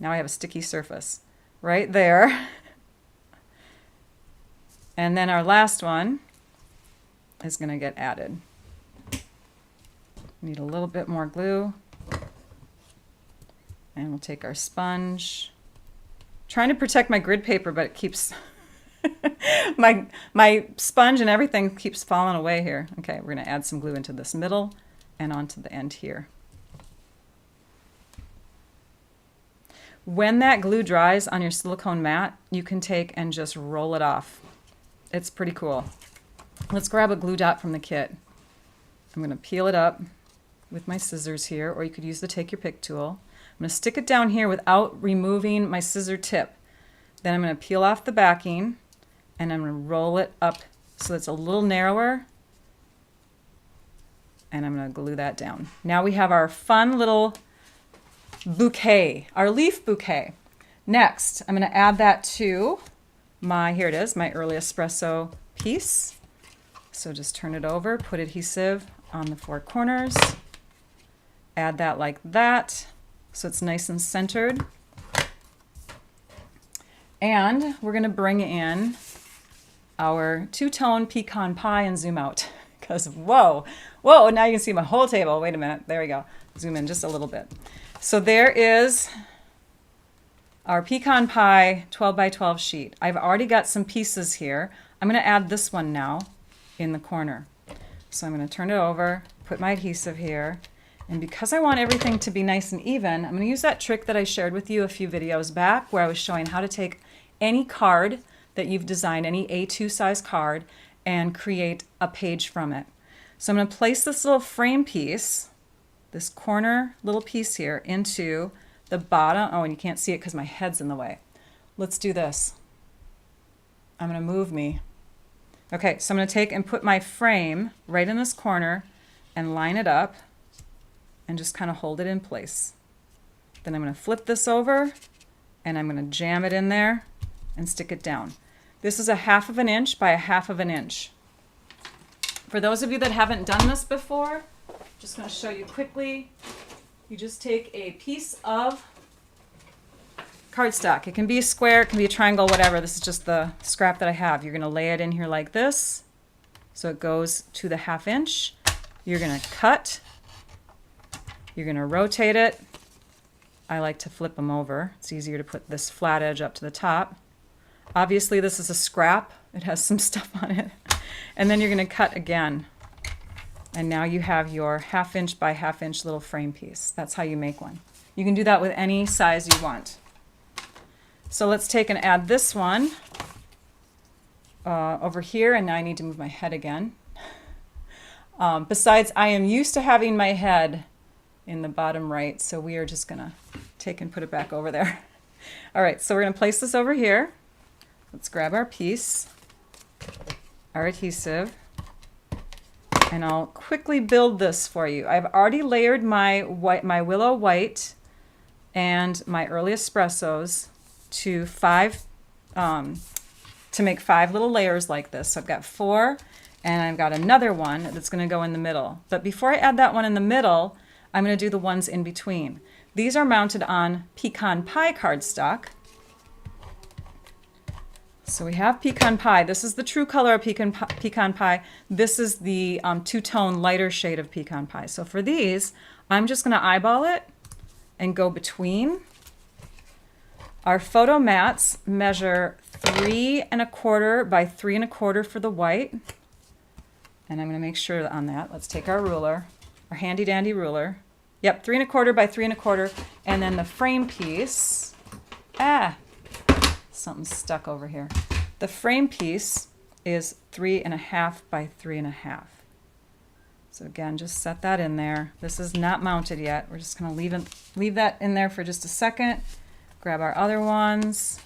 Now I have a sticky surface right there. And then our last one is going to get added. Need a little bit more glue. And we'll take our sponge. Trying to protect my grid paper, but it keeps my sponge and everything keeps falling away here. Okay, we're going to add some glue into this middle and onto the end here. When that glue dries on your silicone mat, you can take and just roll it off. It's pretty cool. Let's grab a glue dot from the kit. I'm going to peel it up with my scissors here, or you could use the take your pick tool. I'm going to stick it down here without removing my scissor tip. Then I'm going to peel off the backing and I'm going to roll it up so it's a little narrower. And I'm going to glue that down. Now we have our fun little bouquet, our leaf bouquet. Next, I'm going to add that to my, here it is, my early espresso piece. So just turn it over, put adhesive on the four corners. Add that like that, so it's nice and centered. And we're going to bring in our two-tone pecan pie and zoom out. Because whoa, now you can see my whole table. Wait a minute, there we go. Zoom in just a little bit. So there is our pecan pie 12 by 12 sheet. I've already got some pieces here. I'm going to add this one now in the corner. So I'm going to turn it over, put my adhesive here, and because I want everything to be nice and even, I'm going to use that trick that I shared with you a few videos back where I was showing how to take any card that you've designed, any A2 size card, and create a page from it. So I'm going to place this little frame piece, this corner little piece here, into the bottom. Oh, and you can't see it because my head's in the way. Let's do this. I'm going to move me. Okay, so I'm going to take and put my frame right in this corner and line it up and just kind of hold it in place. Then I'm going to flip this over and I'm going to jam it in there and stick it down. This is a 1/2 inch by 1/2 inch. For those of you that haven't done this before, just going to show you quickly. You just take a piece of cardstock. It can be a square, it can be a triangle, whatever. This is just the scrap that I have. You're going to lay it in here like this, so it goes to the 1/2 inch. You're going to cut. You're going to rotate it. I like to flip them over. It's easier to put this flat edge up to the top. Obviously, this is a scrap. It has some stuff on it. And then you're going to cut again. And now you have your 1/2 inch by 1/2 inch little frame piece. That's how you make one. You can do that with any size you want. So let's take and add this one over here, and now I need to move my head again. Besides, I am used to having my head in the bottom right, so we are just going to take and put it back over there. All right, so we're going to place this over here. Let's grab our piece, our adhesive, and I'll quickly build this for you. I've already layered my willow white and my early espressos to make 5 little layers like this. So I've got 4, and I've got another one that's going to go in the middle. But before I add that one in the middle, I'm going to do the ones in between. These are mounted on pecan pie cardstock. So we have pecan pie. This is the true color of pecan pie. This is the two-tone lighter shade of pecan pie. So for these, I'm just going to eyeball it and go between. Our photo mats measure 3 1/4 by 3 1/4 for the white. And I'm going to make sure on that. Let's take our ruler, our handy dandy ruler. Yep, 3 1/4 by 3 1/4. And then the frame piece. Something's stuck over here. The frame piece is 3 1/2 by 3 1/2. So again, just set that in there. This is not mounted yet. We're just going to leave that in there for just a second. Grab our other ones.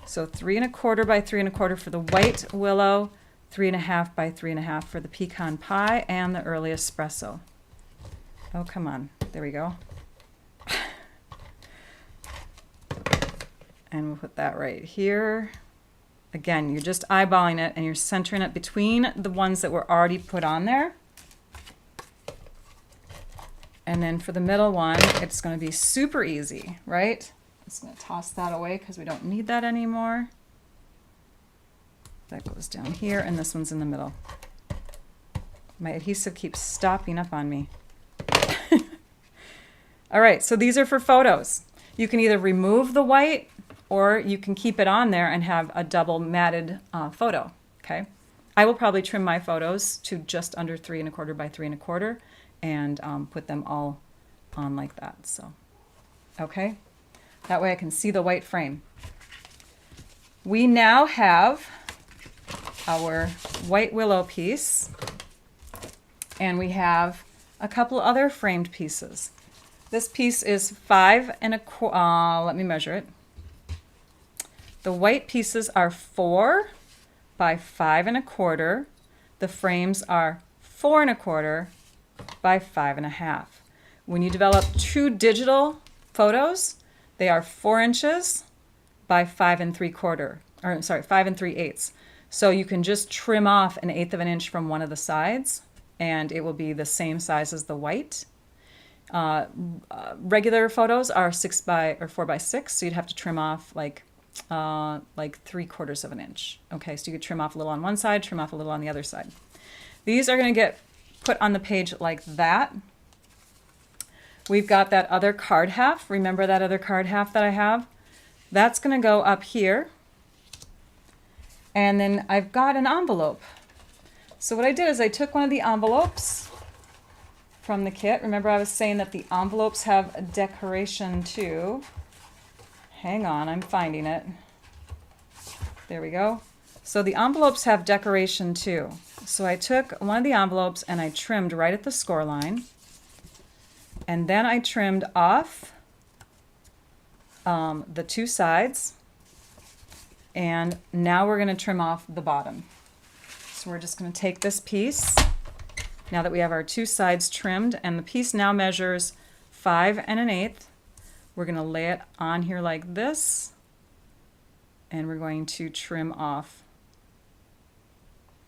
So 3 1/4 by 3 1/4 for the white willow, 3 1/2 by 3 1/2 for the pecan pie and the early espresso. Oh, come on. There we go. And we'll put that right here. Again, you're just eyeballing it and you're centering it between the ones that were already put on there. And then for the middle one, it's going to be super easy, right? Just going to toss that away because we don't need that anymore. That goes down here, and this one's in the middle. My adhesive keeps stopping up on me. All right, so these are for photos. You can either remove the white or you can keep it on there and have a double matted photo, okay? I will probably trim my photos to just under 3 1/4 by 3 1/4 and put them all on like that, so, okay? That way I can see the white frame. We now have our white willow piece, and we have a couple other framed pieces. This piece is 5 1/4, let me measure it. The white pieces are 4 by 5 1/4. The frames are 4 1/4 by 5 1/2. When you develop true digital photos, they are 4 inches by 5 3/4, or sorry, 5 3/8. So you can just trim off 1/8 of an inch from one of the sides, and it will be the same size as the white. Regular photos are 4 by 6, so you'd have to trim off like 3/4 of an inch. Okay, so you could trim off a little on one side, trim off a little on the other side. These are going to get put on the page like that. We've got that other card half. Remember that other card half that I have? That's going to go up here. And then I've got an envelope. So what I did is I took one of the envelopes from the kit. Remember I was saying that the envelopes have a decoration too. Hang on, I'm finding it. There we go. So the envelopes have decoration too. So I took one of the envelopes and I trimmed right at the score line. And then I trimmed off the two sides. And now we're going to trim off the bottom. So we're just going to take this piece, now that we have our two sides trimmed, and the piece now measures 5 1/8. We're going to lay it on here like this, and we're going to trim off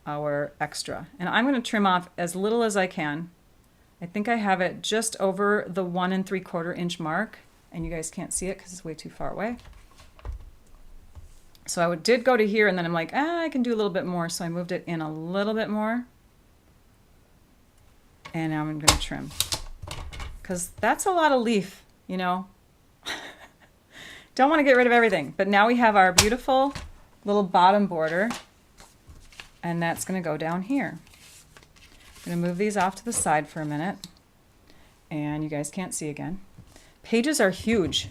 our extra. And I'm going to trim off as little as I can. I think I have it just over the 1 3/4 inch mark, and you guys can't see it because it's way too far away. So I did go to here, and then I'm like, I can do a little bit more, so I moved it in a little bit more. And now I'm going to trim, because that's a lot of leaf, you know. Don't want to get rid of everything. But now we have our beautiful little bottom border, and that's going to go down here. I'm going to move these off to the side for a minute, and you guys can't see again. Pages are huge.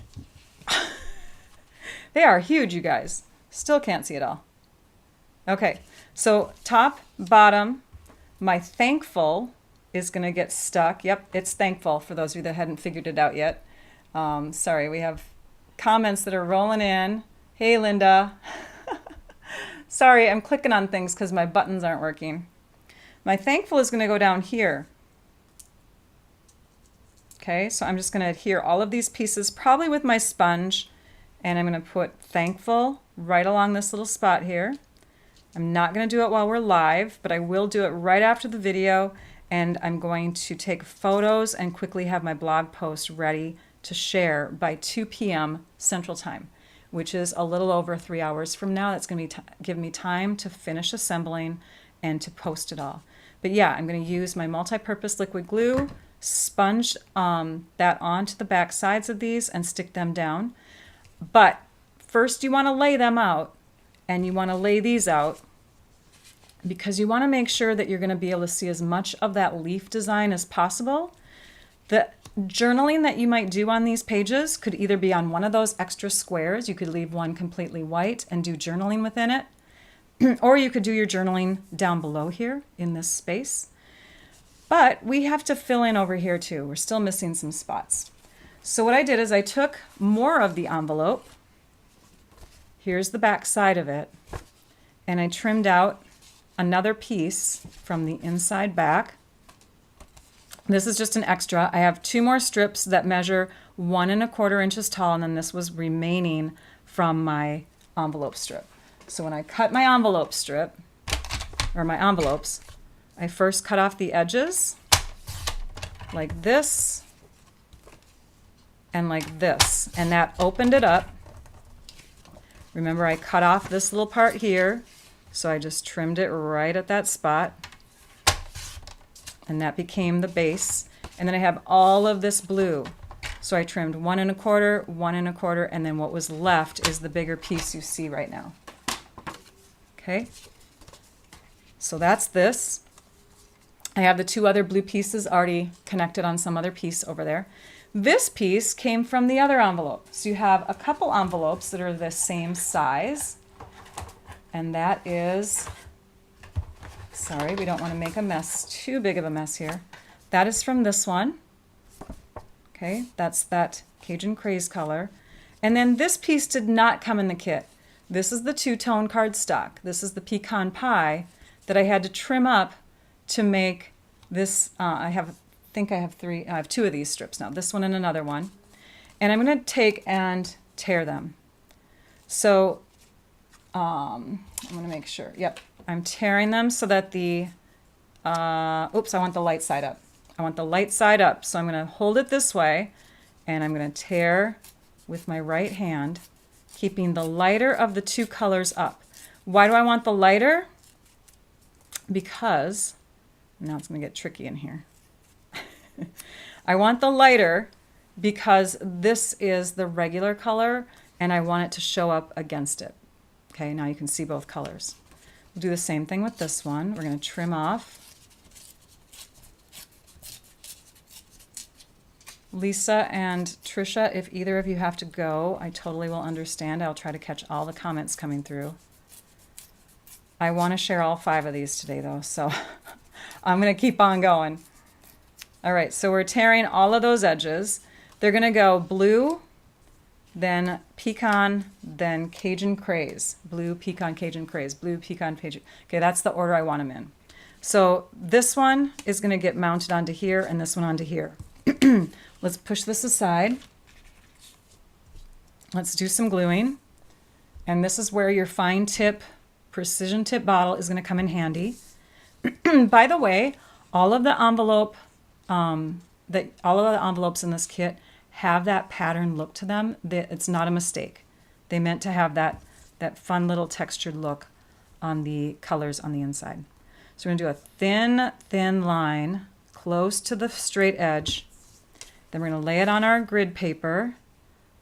They are huge, you guys. Still can't see it all. Okay, so top, bottom, my thankful is going to get stuck. Yep, it's thankful for those of you that hadn't figured it out yet. Sorry, we have comments that are rolling in. Hey, Linda. Sorry, I'm clicking on things because my buttons aren't working. My thankful is going to go down here. Okay, so I'm just going to adhere all of these pieces, probably with my sponge, and I'm going to put thankful right along this little spot here. I'm not going to do it while we're live, but I will do it right after the video, and I'm going to take photos and quickly have my blog post ready to share by 2 p.m. Central Time, which is a little over 3 hours from now. That's going to give me time to finish assembling and to post it all. But yeah, I'm going to use my multi-purpose liquid glue, sponge that onto the back sides of these and stick them down. But first you want to lay them out, and you want to lay these out because you want to make sure that you're going to be able to see as much of that leaf design as possible. The journaling that you might do on these pages could either be on one of those extra squares. You could leave one completely white and do journaling within it, or you could do your journaling down below here in this space. But we have to fill in over here too. We're still missing some spots. So what I did is I took more of the envelope. Here's the back side of it. And I trimmed out another piece from the inside back. This is just an extra. I have 2 more strips that measure 1 1/4 inches tall, and then this was remaining from my envelope strip. So when I cut my envelope strip, or my envelopes, I first cut off the edges like this. and like this, and that opened it up. Remember, I cut off this little part here, so I just trimmed it right at that spot, and that became the base. And then I have all of this blue, so I trimmed 1 1/4, 1 1/4, and then what was left is the bigger piece you see right now. Okay, so that's this. I have the 2 other blue pieces already connected on some other piece over there. This piece came from the other envelope. So you have a couple envelopes that are the same size. And that is, sorry, we don't want to make a mess, too big of a mess here. That is from this one. Okay, that's that Cajun Craze color. And then this piece did not come in the kit. This is the 2-tone cardstock. This is the pecan pie that I had to trim up to make this. I think I have 3. I have 2 of these strips now. This one and another one. And I'm going to take and tear them. So I'm going to make sure. Yep, I'm tearing them so that the, oops, I want the light side up. I want the light side up. So I'm going to hold it this way, and I'm going to tear with my right hand, keeping the lighter of the 2 colors up. Why do I want the lighter? Because, now it's going to get tricky in here. I want the lighter because this is the regular color, and I want it to show up against it. Okay, now you can see both colors. We'll do the same thing with this one. We're going to trim off. Lisa and Trisha, if either of you have to go, I totally will understand. I'll try to catch all the comments coming through. I want to share all 5 of these today, though, so I'm going to keep on going. All right, so we're tearing all of those edges. They're going to go blue, then pecan, then Cajun Craze. Blue, pecan, Cajun Craze. Blue, pecan, Cajun. Okay, that's the order I want them in. So this one is going to get mounted onto here and this one onto here. Let's push this aside. Let's do some gluing. And this is where your fine tip, precision tip bottle is going to come in handy. By the way, all of the envelopes in this kit have that pattern look to them. It's not a mistake. They meant to have that fun little textured look on the colors on the inside. So we're going to do a thin line close to the straight edge. Then we're going to lay it on our grid paper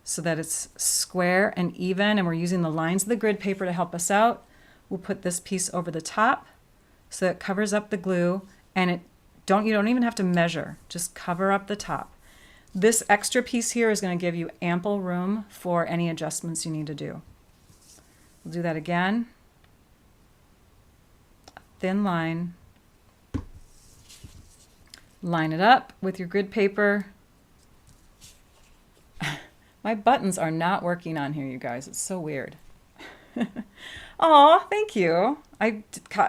so that it's square and even, and we're using the lines of the grid paper to help us out. We'll put this piece over the top so that it covers up the glue, and you don't even have to measure, just cover up the top. This extra piece here is going to give you ample room for any adjustments you need to do. We'll do that again. Thin line. Line it up with your grid paper. My buttons are not working on here, you guys. It's so weird. Aw, thank you. I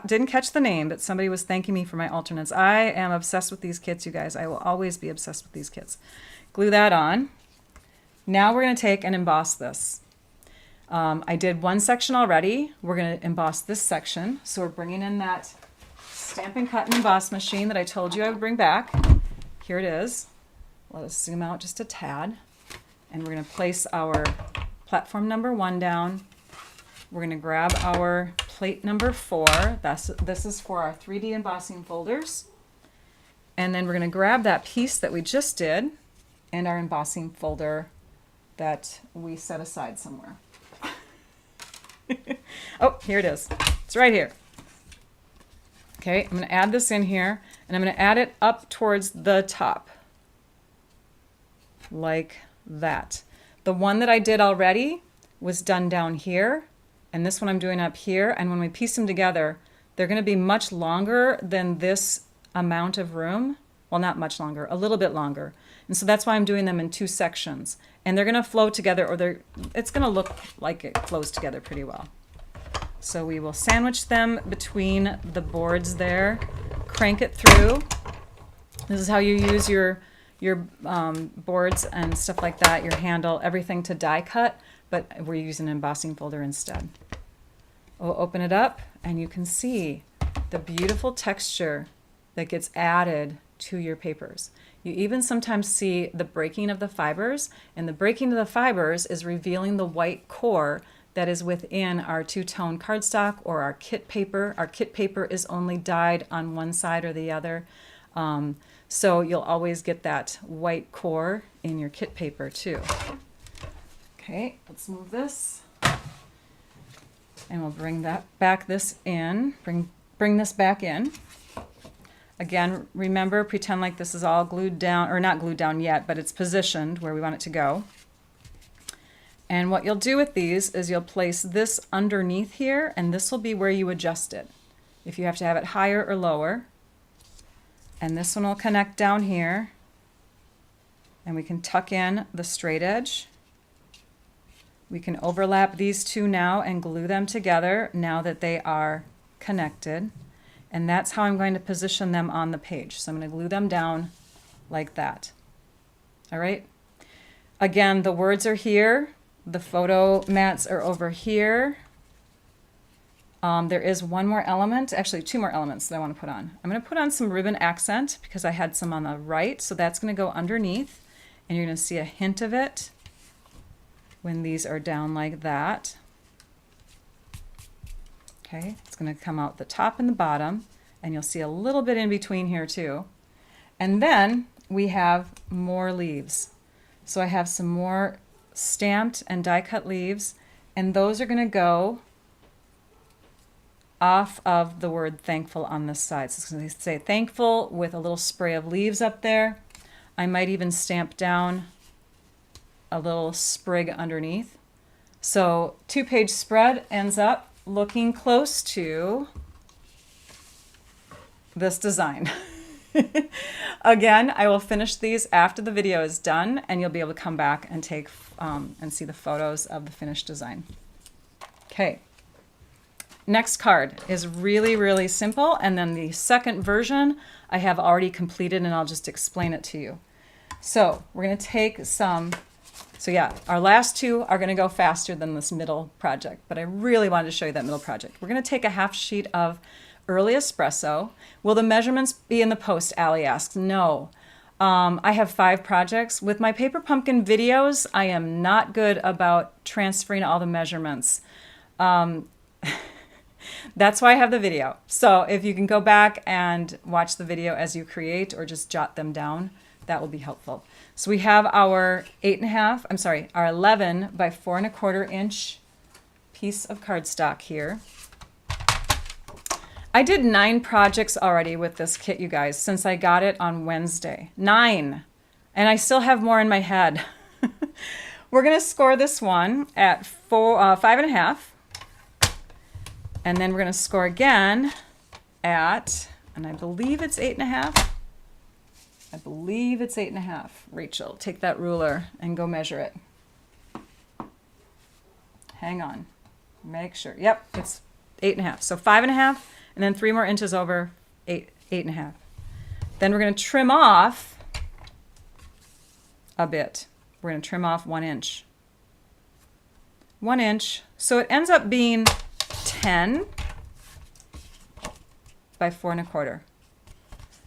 didn't catch the name, but somebody was thanking me for my alternates. I am obsessed with these kits, you guys. I will always be obsessed with these kits. Glue that on. Now we're going to take and emboss this. I did one section already. We're going to emboss this section. So we're bringing in that Stampin' Cut and Emboss machine that I told you I would bring back. Here it is. Let us zoom out just a tad. And we're going to place our platform number 1 down. We're going to grab our plate number 4. This is for our 3D embossing folders. And then we're going to grab that piece that we just did and our embossing folder that we set aside somewhere. Oh, here it is. It's right here. Okay, I'm going to add this in here, and I'm going to add it up towards the top, like that. The one that I did already was done down here, and this one I'm doing up here, and when we piece them together, they're going to be much longer than this amount of room. Well, not much longer, a little bit longer. And so that's why I'm doing them in 2 sections. And they're going to flow together, or it's going to look like it flows together pretty well. So we will sandwich them between the boards there, crank it through. This is how you use your boards and stuff like that, your handle, everything to die cut, but we're using an embossing folder instead. We'll open it up, and you can see the beautiful texture that gets added to your papers. You even sometimes see the breaking of the fibers, and the breaking of the fibers is revealing the white core that is within our two-tone cardstock or our kit paper. Our kit paper is only dyed on one side or the other. So you'll always get that white core in your kit paper too. Okay, let's move this. And we'll bring that back this in, bring this back in. Again, remember, pretend like this is all glued down, or not glued down yet, but it's positioned where we want it to go. And what you'll do with these is you'll place this underneath here, and this will be where you adjust it. If you have to have it higher or lower. And this one will connect down here. And we can tuck in the straight edge. We can overlap these two now and glue them together now that they are connected. And that's how I'm going to position them on the page. So I'm going to glue them down like that. All right. Again, the words are here. The photo mats are over here. There is one more element, actually two more elements that I want to put on. I'm going to put on some ribbon accent because I had some on the right. So that's going to go underneath. And you're going to see a hint of it when these are down like that. Okay, it's going to come out the top and the bottom, and you'll see a little bit in between here too. And then we have more leaves. So I have some more stamped and die cut leaves, and those are going to go off of the word thankful on this side. So it's going to say thankful with a little spray of leaves up there. I might even stamp down a little sprig underneath. So 2-page spread ends up looking close to this design. Again, I will finish these after the video is done, and you'll be able to come back and take and see the photos of the finished design. Okay. Next card is really, really simple, and then the second version I have already completed, and I'll just explain it to you. So we're going to take some. So yeah, our last two are going to go faster than this middle project, but I really wanted to show you that middle project. We're going to take a half sheet of early espresso. Will the measurements be in the post? Allie asks. No. I have 5 projects. With my paper pumpkin videos, I am not good about transferring all the measurements. That's why I have the video. So if you can go back and watch the video as you create, or just jot them down, that will be helpful. So we have our 11 by 4 1/4 inch piece of cardstock here. I did 9 projects already with this kit, you guys, since I got it on Wednesday. 9. And I still have more in my head. We're going to score this one at 5.5. And then we're going to score again at, and I believe it's 8.5. I believe it's 8.5. Rachel, take that ruler and go measure it. Hang on. Make sure. Yep, it's 8.5. So 5.5, and then 3 more inches over 8.5. Then we're going to trim off a bit. We're going to trim off 1 inch. 1 inch. So it ends up being 10 by 4 1/4.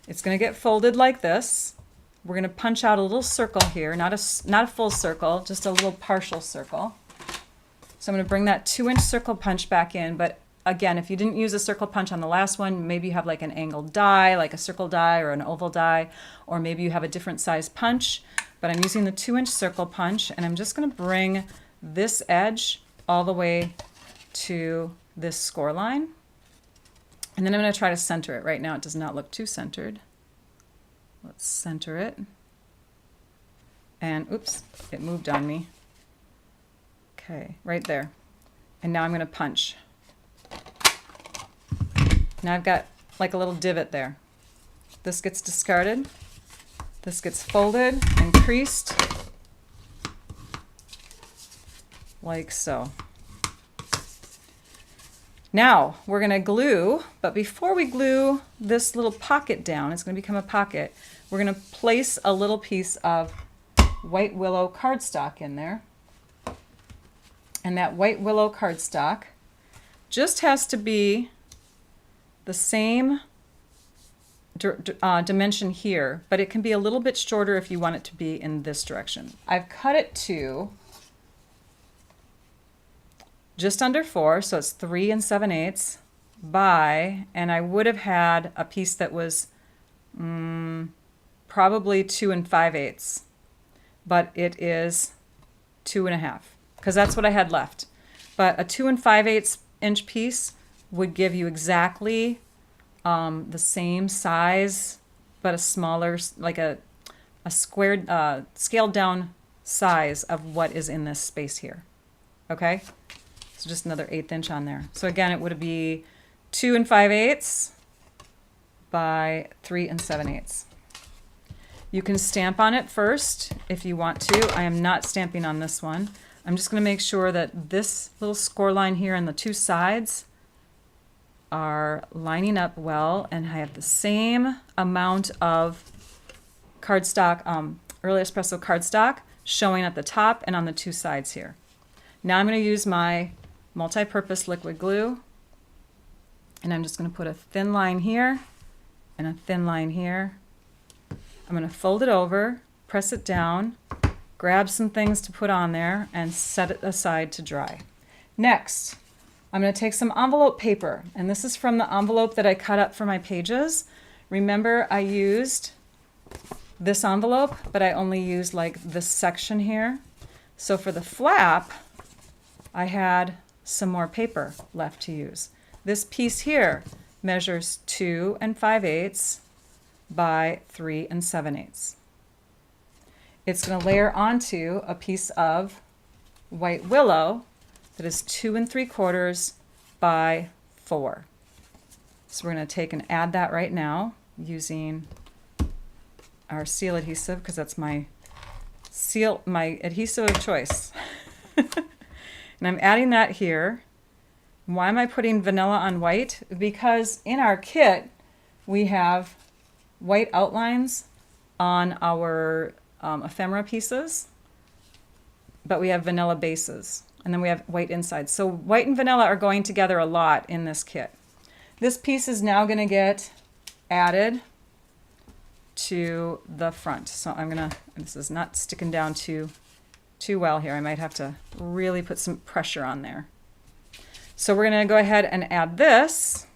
It's going to get folded like this. We're going to punch out a little circle here, not a full circle, just a little partial circle. So I'm going to bring that 2-inch circle punch back in. But again, if you didn't use a circle punch on the last one, maybe you have like an angled die, like a circle die or an oval die, or maybe you have a different size punch. But I'm using the 2-inch circle punch, and I'm just going to bring this edge all the way to this score line. And then I'm going to try to center it. Right now it does not look too centered. Let's center it. And oops, it moved on me. Okay, right there. And now I'm going to punch. Now I've got like a little divot there. This gets discarded. This gets folded and creased like so. Now we're going to glue, but before we glue this little pocket down, it's going to become a pocket, we're going to place a little piece of white willow cardstock in there. And that white willow cardstock just has to be the same dimension here, but it can be a little bit shorter if you want it to be in this direction. I've cut it to just under 4, so it's 3 7/8 by, and I would have had a piece that was probably 2 5/8, but it is 2 1/2, because that's what I had left. But a 2 5/8 inch piece would give you exactly the same size, but a smaller, like a squared, scaled down size of what is in this space here. Okay, so just another 1/8 inch on there. So again, it would be 2 5/8 by 3 7/8. You can stamp on it first if you want to. I am not stamping on this one. I'm just going to make sure that this little score line here and the two sides are lining up well, and I have the same amount of cardstock, early espresso cardstock, showing at the top and on the two sides here. Now I'm going to use my multi-purpose liquid glue, and I'm just going to put a thin line here and a thin line here. I'm going to fold it over, press it down, grab some things to put on there, and set it aside to dry. Next, I'm going to take some envelope paper, and this is from the envelope that I cut up for my pages. Remember, I used this envelope, but I only used like this section here. So for the flap, I had some more paper left to use. This piece here measures 2 5/8 by 3 7/8. It's going to layer onto a piece of white willow that is 2 3/4 by 4. So we're going to take and add that right now using our seal adhesive, because that's my adhesive of choice. And I'm adding that here. Why am I putting vanilla on white? Because in our kit we have white outlines on our ephemera pieces, but we have vanilla bases, and then we have white insides. So white and vanilla are going together a lot in this kit. This piece is now going to get added to the front. So I'm going to, this is not sticking down too well here. I might have to really put some pressure on there. So we're going to go ahead and add this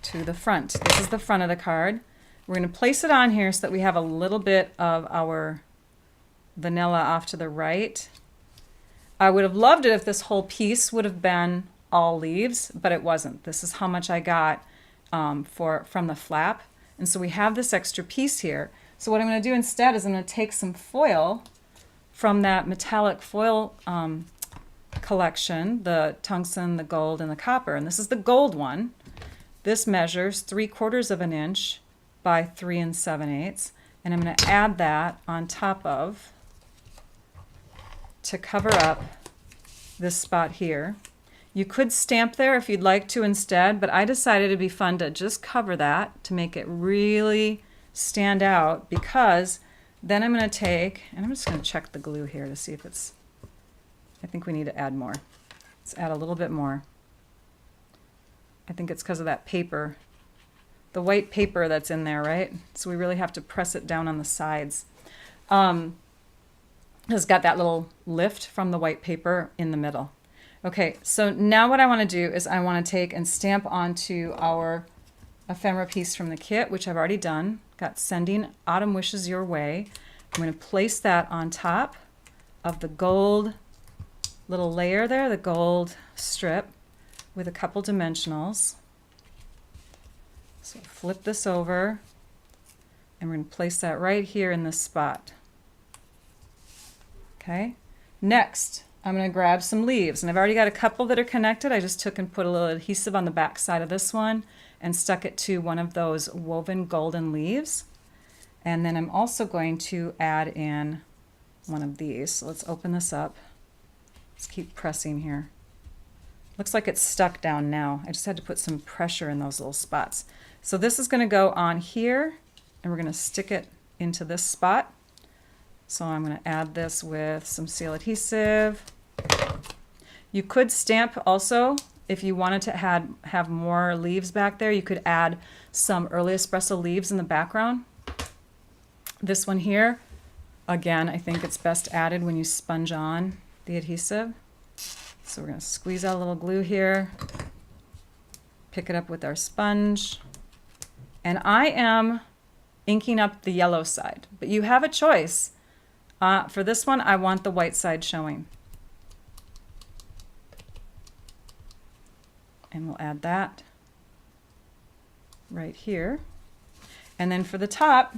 to the front. This is the front of the card. We're going to place it on here so that we have a little bit of our vanilla off to the right. I would have loved it if this whole piece would have been all leaves, but it wasn't. This is how much I got from the flap. And so we have this extra piece here. So what I'm going to do instead is I'm going to take some foil from that metallic foil collection, the tungsten, the gold, and the copper. And this is the gold one. This measures 3/4 of an inch by 3 7/8. And I'm going to add that on top of to cover up this spot here. You could stamp there if you'd like to instead, but I decided it'd be fun to just cover that to make it really stand out, because then I'm going to take, and I'm just going to check the glue here to see if it's, I think we need to add more. Let's add a little bit more. I think it's because of that paper, the white paper that's in there, right? So we really have to press it down on the sides. It's got that little lift from the white paper in the middle. Okay, so now what I want to do is I want to take and stamp onto our ephemera piece from the kit, which I've already done. Got Sending Autumn Wishes Your Way. I'm going to place that on top of the gold little layer there, the gold strip, with a couple dimensionals. So flip this over, and we're going to place that right here in this spot. Okay, next I'm going to grab some leaves, and I've already got a couple that are connected. I just took and put a little adhesive on the back side of this one and stuck it to one of those woven golden leaves. And then I'm also going to add in one of these. So let's open this up. Let's keep pressing here. Looks like it's stuck down now. I just had to put some pressure in those little spots. So this is going to go on here, and we're going to stick it into this spot. So I'm going to add this with some seal adhesive. You could stamp also if you wanted to have more leaves back there, you could add some early espresso leaves in the background. This one here, again, I think it's best added when you sponge on the adhesive. So we're going to squeeze out a little glue here, pick it up with our sponge, and I am inking up the yellow side, but you have a choice. For this one, I want the white side showing. And we'll add that right here. And then for the top,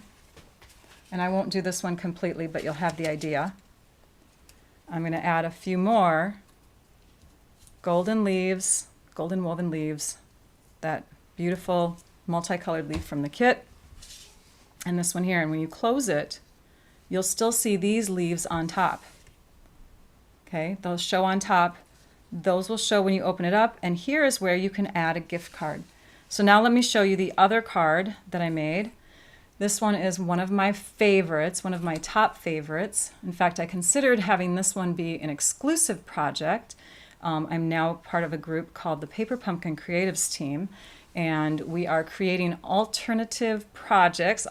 and I won't do this one completely, but you'll have the idea, I'm going to add a few more golden leaves, golden woven leaves, that beautiful multicolored leaf from the kit, and this one here. And when you close it, you'll still see these leaves on top. Okay, those show on top. Those will show when you open it up, and here is where you can add a gift card. So now let me show you the other card that I made. This one is one of my favorites, one of my top favorites. In fact, I considered having this one be an exclusive project. I'm now part of a group called the Paper Pumpkin Creatives team, and we are creating alternate projects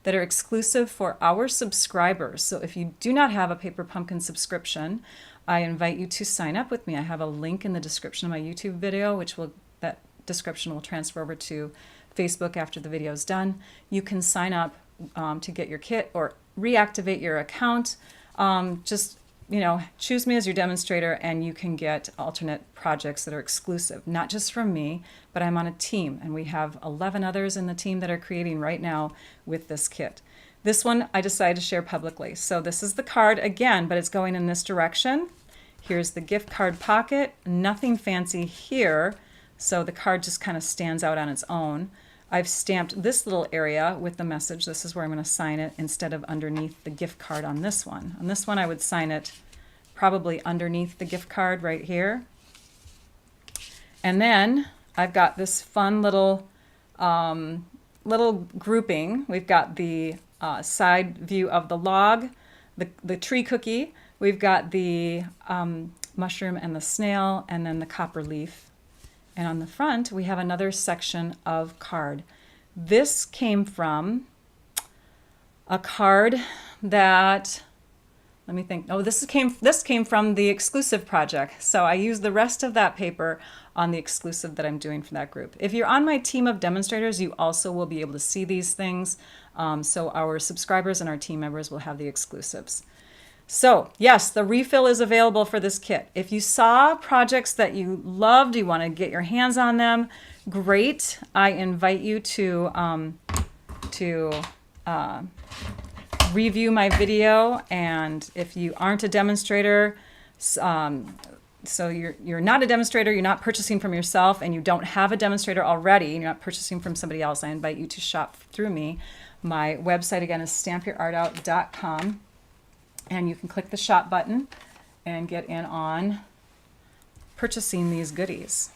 that are exclusive for our subscribers. So if you do not have a Paper Pumpkin subscription, I invite you to sign up with me. I have a link in the description of my YouTube video, that description will transfer over to Facebook after the video is done. You can sign up to get your kit or reactivate your account. Just choose me as your demonstrator, and you can get alternate projects that are exclusive, not just from me, but I'm on a team, and we have 11 others in the team that are creating right now with this kit. This one I decided to share publicly. So this is the card again, but it's going in this direction. Here's the gift card pocket, nothing fancy here, so the card just kind of stands out on its own. I've stamped this little area with the message. This is where I'm going to sign it instead of underneath the gift card on this one. On this one, I would sign it probably underneath the gift card right here. And then I've got this fun little grouping. We've got the side view of the log, the tree cookie. We've got the mushroom and the snail, and then the copper leaf. And on the front, we have another section of card. This came from a card that, let me think. Oh, this came from the exclusive project. So I used the rest of that paper on the exclusive that I'm doing for that group. If you're on my team of demonstrators, you also will be able to see these things. So our subscribers and our team members will have the exclusives. So yes, the refill is available for this kit. If you saw projects that you loved, you want to get your hands on them, great. I invite you to review my video. And if you aren't a demonstrator, so you're not a demonstrator, you're not purchasing from yourself, and you don't have a demonstrator already, and you're not purchasing from somebody else, I invite you to shop through me. My website again is stampyourartout.com. And you can click the shop button and get in on purchasing these goodies.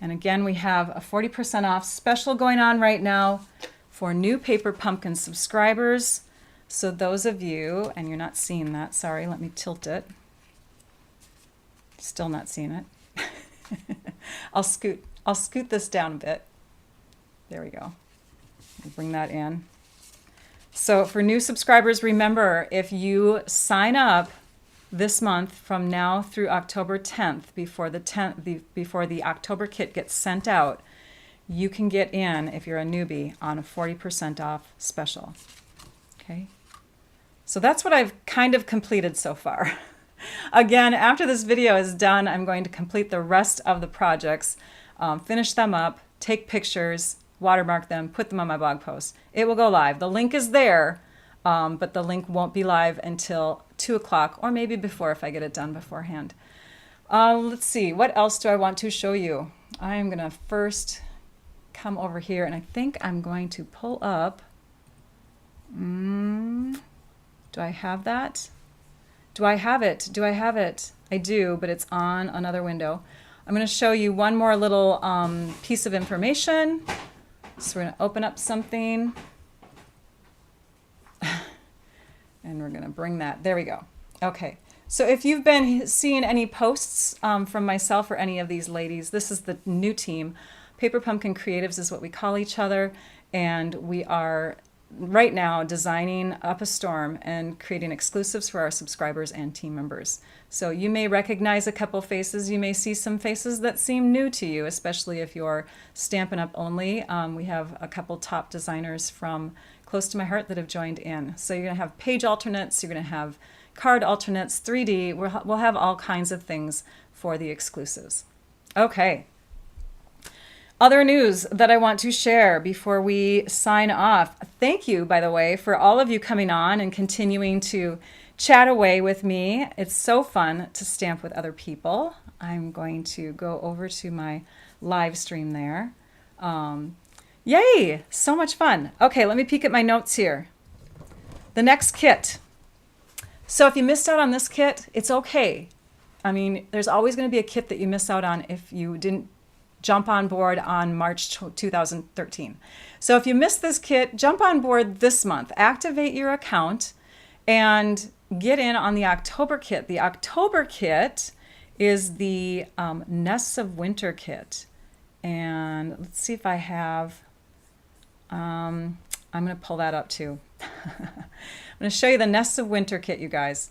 And again, we have a 40% off special going on right now for new Paper Pumpkin subscribers. So those of you, and you're not seeing that, sorry, let me tilt it. Still not seeing it. I'll scoot this down a bit. There we go. I'll bring that in. So for new subscribers, remember, if you sign up this month from now through October 10th, before the October kit gets sent out, you can get in, if you're a newbie, on a 40% off special. Okay? So that's what I've kind of completed so far. Again, after this video is done, I'm going to complete the rest of the projects, finish them up, take pictures, watermark them, put them on my blog post. It will go live. The link is there, but the link won't be live until 2 o'clock, or maybe before if I get it done beforehand. Let's see, what else do I want to show you? I am going to first come over here, and I think I'm going to pull up. Do I have that? Do I have it? Do I have it? I do, but it's on another window. I'm going to show you one more little piece of information. So we're going to open up something, and we're going to bring that. There we go. Okay. So if you've been seeing any posts from myself or any of these ladies, this is the new team. Paper Pumpkin Creatives is what we call each other, and we are right now designing up a storm and creating exclusives for our subscribers and team members. So you may recognize a couple faces. You may see some faces that seem new to you, especially if you're Stampin' Up! Only. We have a couple top designers from close to my heart that have joined in. So you're going to have page alternates, you're going to have card alternates, 3D. We'll have all kinds of things for the exclusives. Okay. Other news that I want to share before we sign off. Thank you, by the way, for all of you coming on and continuing to chat away with me. It's so fun to stamp with other people. I'm going to go over to my live stream there. Yay! So much fun. Okay, let me peek at my notes here. The next kit. So if you missed out on this kit, it's okay. I mean, there's always going to be a kit that you miss out on if you didn't jump on board on March 2013. So if you missed this kit, jump on board this month. Activate your account and get in on the October kit. The October kit is the Nests of Winter kit. And let's see if I have, I'm going to pull that up too. I'm going to show you the Nests of Winter kit, you guys.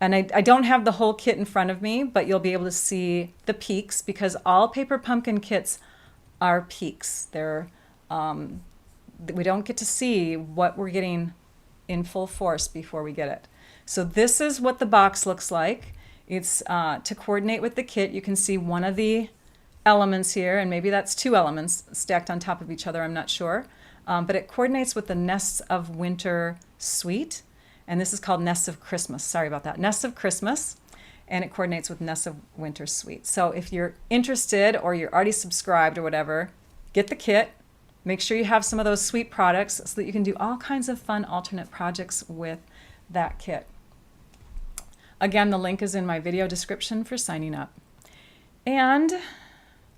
And I don't have the whole kit in front of me, but you'll be able to see the peaks because all Paper Pumpkin kits are peaks. They're, we don't get to see what we're getting in full force before we get it. So this is what the box looks like. It's to coordinate with the kit. You can see one of the elements here, and maybe that's two elements stacked on top of each other, I'm not sure. But it coordinates with the Nests of Winter suite. And this is called Nests of Christmas. Sorry about that. Nests of Christmas. And it coordinates with Nests of Winter suite. So if you're interested or you're already subscribed or whatever, get the kit. Make sure you have some of those sweet products so that you can do all kinds of fun alternate projects with that kit. Again, the link is in my video description for signing up. And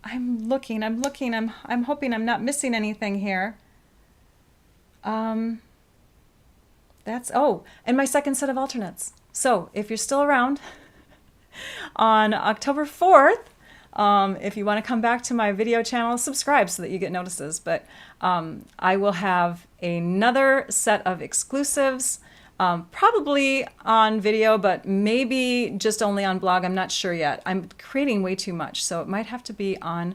I'm hoping I'm not missing anything here. And my second set of alternates. So if you're still around on October 4th, if you want to come back to my video channel, subscribe so that you get notices. But I will have another set of exclusives, probably on video, but maybe just only on blog. I'm not sure yet. I'm creating way too much, so it might have to be on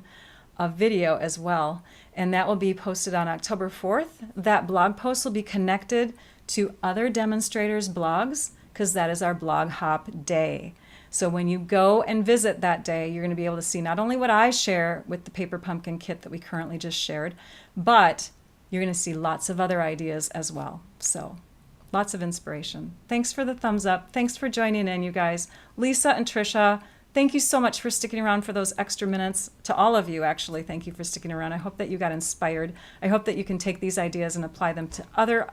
a video as well. And that will be posted on October 4th. That blog post will be connected to other demonstrators' blogs because that is our blog hop day. So when you go and visit that day, you're going to be able to see not only what I share with the Paper Pumpkin kit that we currently just shared, but you're going to see lots of other ideas as well. So lots of inspiration. Thanks for the thumbs up. Thanks for joining in, you guys. Lisa and Trisha, thank you so much for sticking around for those extra minutes. To all of you, actually, thank you for sticking around. I hope that you got inspired. I hope that you can take these ideas and apply them to other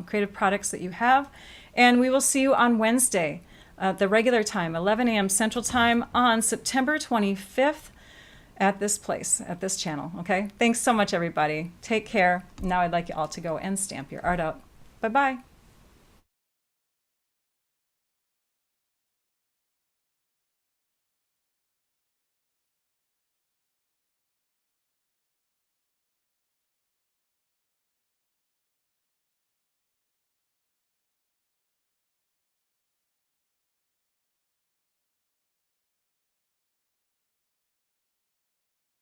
creative products that you have. And we will see you on Wednesday at the regular time, 11 a.m. Central Time on September 25th at this place, at this channel, okay? Thanks so much, everybody. Take care. Now I'd like you all to go and stamp your art out. Bye-bye.